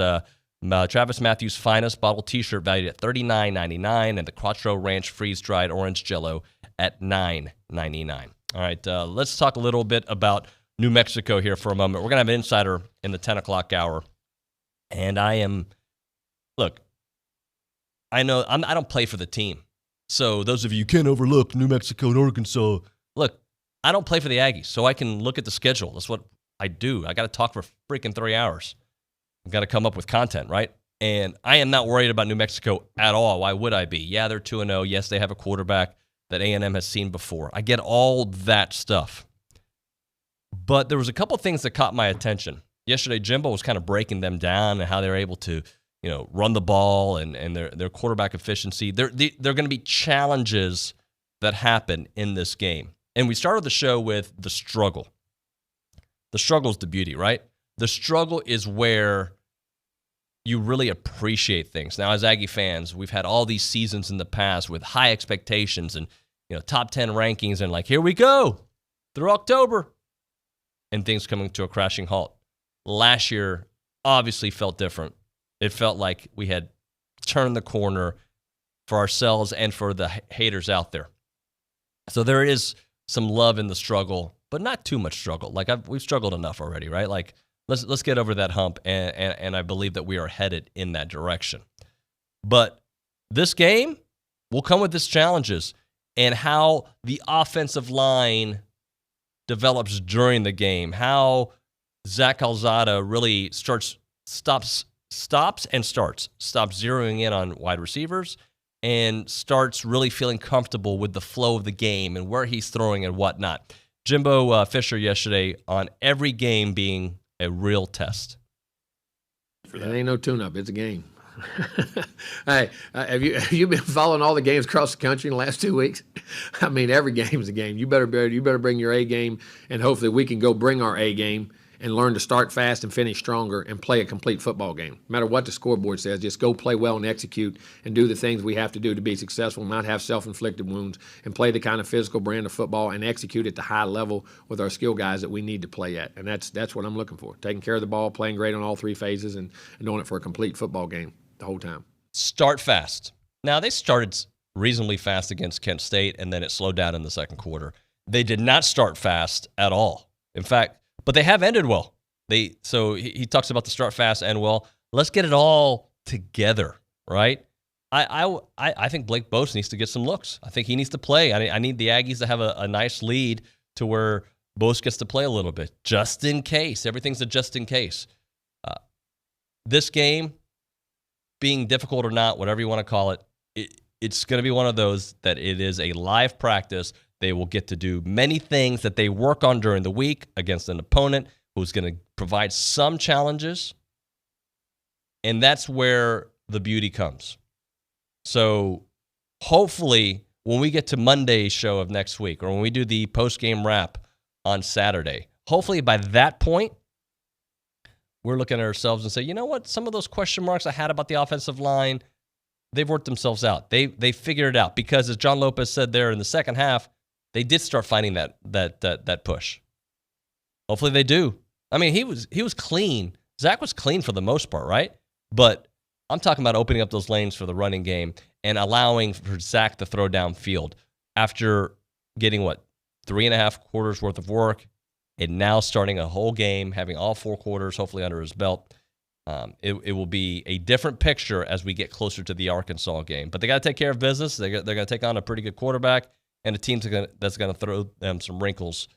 Travis Matthews' Finest bottle T-shirt valued at $39.99, and the Quattro Ranch freeze-dried orange Jell-O at $9.99. All right, let's talk a little bit about New Mexico here for a moment. We're going to have an insider in the 10 o'clock hour, and I know I don't play for the team. So those of you can't overlook New Mexico and Arkansas. Look, I don't play for the Aggies, so I can look at the schedule. That's what I do. I got to talk for freaking 3 hours. I've got to come up with content, right? And I am not worried about New Mexico at all. Why would I be? Yeah, they're 2-0. Yes, they have a quarterback that A&M has seen before. I get all that stuff. But there was a couple things that caught my attention. Yesterday, Jimbo was kind of breaking them down and how they're able to, run the ball and their quarterback efficiency. There are going to be challenges that happen in this game. And we started the show with the struggle. The struggle is the beauty, right? The struggle is where you really appreciate things. Now, as Aggie fans, we've had all these seasons in the past with high expectations and, top 10 rankings and here we go through October and things coming to a crashing halt. Last year obviously felt different. It felt like we had turned the corner for ourselves and for the haters out there. So there is some love in the struggle, but not too much struggle. We've struggled enough already, right? Let's get over that hump, and I believe that we are headed in that direction. But this game will come with its challenges, and how the offensive line develops during the game, how Zach Calzada really stops zeroing in on wide receivers and starts really feeling comfortable with the flow of the game and where he's throwing and whatnot. Jimbo Fisher yesterday on every game being a real test. It ain't no tune-up. It's a game. Hey, have you been following all the games across the country in the last 2 weeks? I mean, every game is a game. You better bring your A game, and hopefully we can go bring our A game and learn to start fast and finish stronger and play a complete football game. No matter what the scoreboard says, just go play well and execute and do the things we have to do to be successful, not have self-inflicted wounds, and play the kind of physical brand of football and execute at the high level with our skill guys that we need to play at. And that's what I'm looking for. Taking care of the ball, playing great on all three phases, and doing it for a complete football game the whole time. Start fast. Now, they started reasonably fast against Kent State, and then it slowed down in the second quarter. They did not start fast at all. In fact, but they have ended well. So he talks about the start fast and well. Let's get it all together, right? I think Blake Bose needs to get some looks. I think he needs to play. I need the Aggies to have a nice lead to where Bose gets to play a little bit, just in case. Everything's a just in case. This game, being difficult or not, whatever you want to call it, it's going to be one of those that it is a live practice. They will get to do many things that they work on during the week against an opponent who's going to provide some challenges, and that's where the beauty comes. So hopefully when we get to Monday's show of next week, or when we do the post-game wrap on Saturday, hopefully by that point, we're looking at ourselves and say, you know what, some of those question marks I had about the offensive line, they've worked themselves out. They figured it out, because as John Lopez said there in the second half, they did start finding that push. Hopefully they do. I mean, he was clean. Zach was clean for the most part, right? But I'm talking about opening up those lanes for the running game and allowing for Zach to throw downfield after getting, 3.5 quarters worth of work, and now starting a whole game, having all 4 quarters hopefully under his belt. It will be a different picture as we get closer to the Arkansas game. But they got to take care of business. They're going to take on a pretty good quarterback and a team that's going to throw them some wrinkles.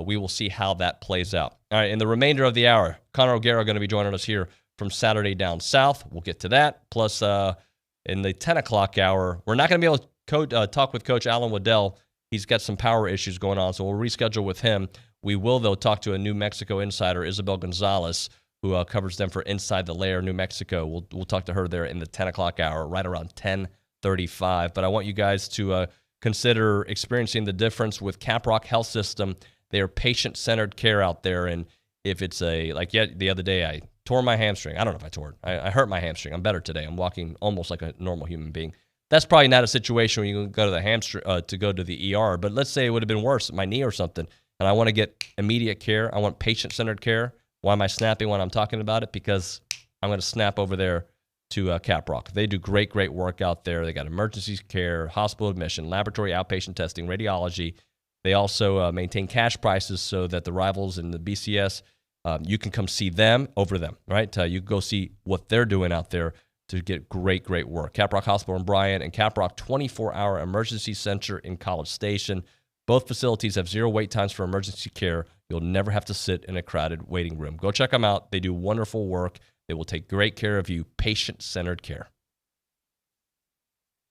We will see how that plays out. All right, in the remainder of the hour, Connor O'Gara going to be joining us here from Saturday Down South. We'll get to that. Plus, in the 10 o'clock hour, we're not going to be able to talk with Coach Alan Waddell. He's got some power issues going on, so we'll reschedule with him. We will, though, talk to a New Mexico insider, Isabel Gonzalez, who covers them for Inside the Lair, New Mexico. We'll talk to her there in the 10 o'clock hour, right around 10:35. But I want you guys to consider experiencing the difference with Caprock Health System. They are patient-centered care out there, and if it's the other day I tore my hamstring. I don't know if I tore it. I hurt my hamstring. I'm better today. I'm walking almost like a normal human being. That's probably not a situation where you can go to the hamstring to go to the ER. But let's say it would have been worse, my knee or something, and I want to get immediate care. I want patient-centered care. Why am I snapping when I'm talking about it? Because I'm going to snap over there to Caprock. They do great work out there. They got emergency care, hospital admission, laboratory outpatient testing, radiology. They also maintain cash prices so that the rivals in the BCS, you can come see them over them, right? You go see what they're doing out there to get great work. Caprock Hospital in Bryant and Caprock 24-hour emergency center in College Station. Both facilities have 0 wait times for emergency care. You'll never have to sit in a crowded waiting room. Go check them out. They do wonderful work. They will take great care of you. Patient-centered care.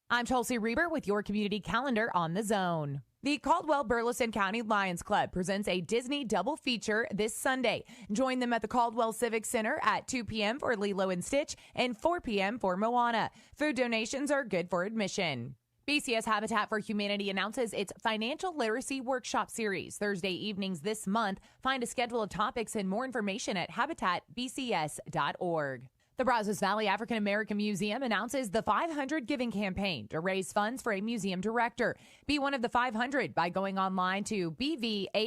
I'm Chelsea Reber with your community calendar on The Zone. The Caldwell-Burleson County Lions Club presents a Disney double feature this Sunday. Join them at the Caldwell Civic Center at 2 p.m. for Lilo and Stitch and 4 p.m. for Moana. Food donations are good for admission. BCS Habitat for Humanity announces its Financial Literacy Workshop Series Thursday evenings this month. Find a schedule of topics and more information at habitatbcs.org. The Brazos Valley African American Museum announces the 500 Giving Campaign to raise funds for a museum director. Be one of the 500 by going online to bvaam.org.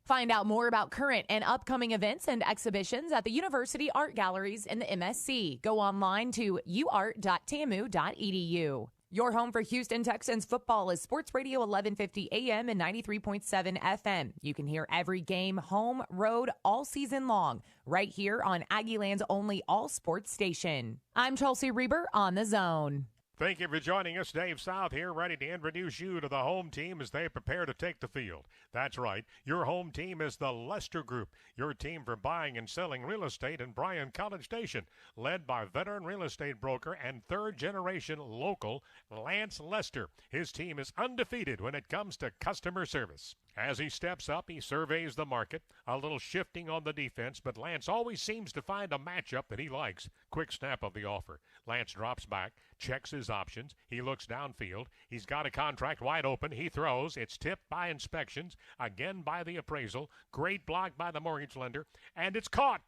Find out more about current and upcoming events and exhibitions at the University Art Galleries in the MSC. Go online to uart.tamu.edu. Your home for Houston Texans football is Sports Radio 1150 AM and 93.7 FM. You can hear every game, home, road, all season long, right here on Aggieland's only all-sports station. I'm Chelsea Reber on The Zone. Thank you for joining us. Dave South here, ready to introduce you to the home team as they prepare to take the field. That's right. Your home team is the Lester Group, your team for buying and selling real estate in Bryan College Station, led by veteran real estate broker and third-generation local Lance Lester. His team is undefeated when it comes to customer service. As he steps up, he surveys the market, a little shifting on the defense, but Lance always seems to find a matchup that he likes. Quick snap of the offer. Lance drops back, checks his options. He looks downfield. He's got a contract wide open. He throws. It's tipped by inspections, again by the appraisal. Great block by the mortgage lender, and it's caught.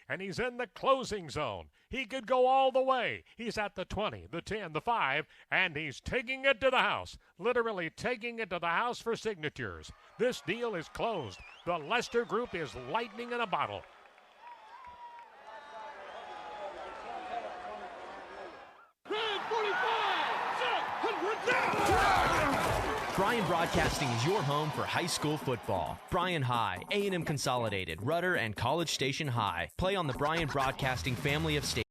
And he's in the closing zone. He could go all the way. He's at the 20, the 10, the 5, and he's taking it to the house. Literally taking it to the house for signatures. This deal is closed. The Lester Group is lightning in a bottle. Bryan Broadcasting is your home for high school football. Bryan High, A&M Consolidated, Rudder, and College Station High play on the Bryan Broadcasting family of stations.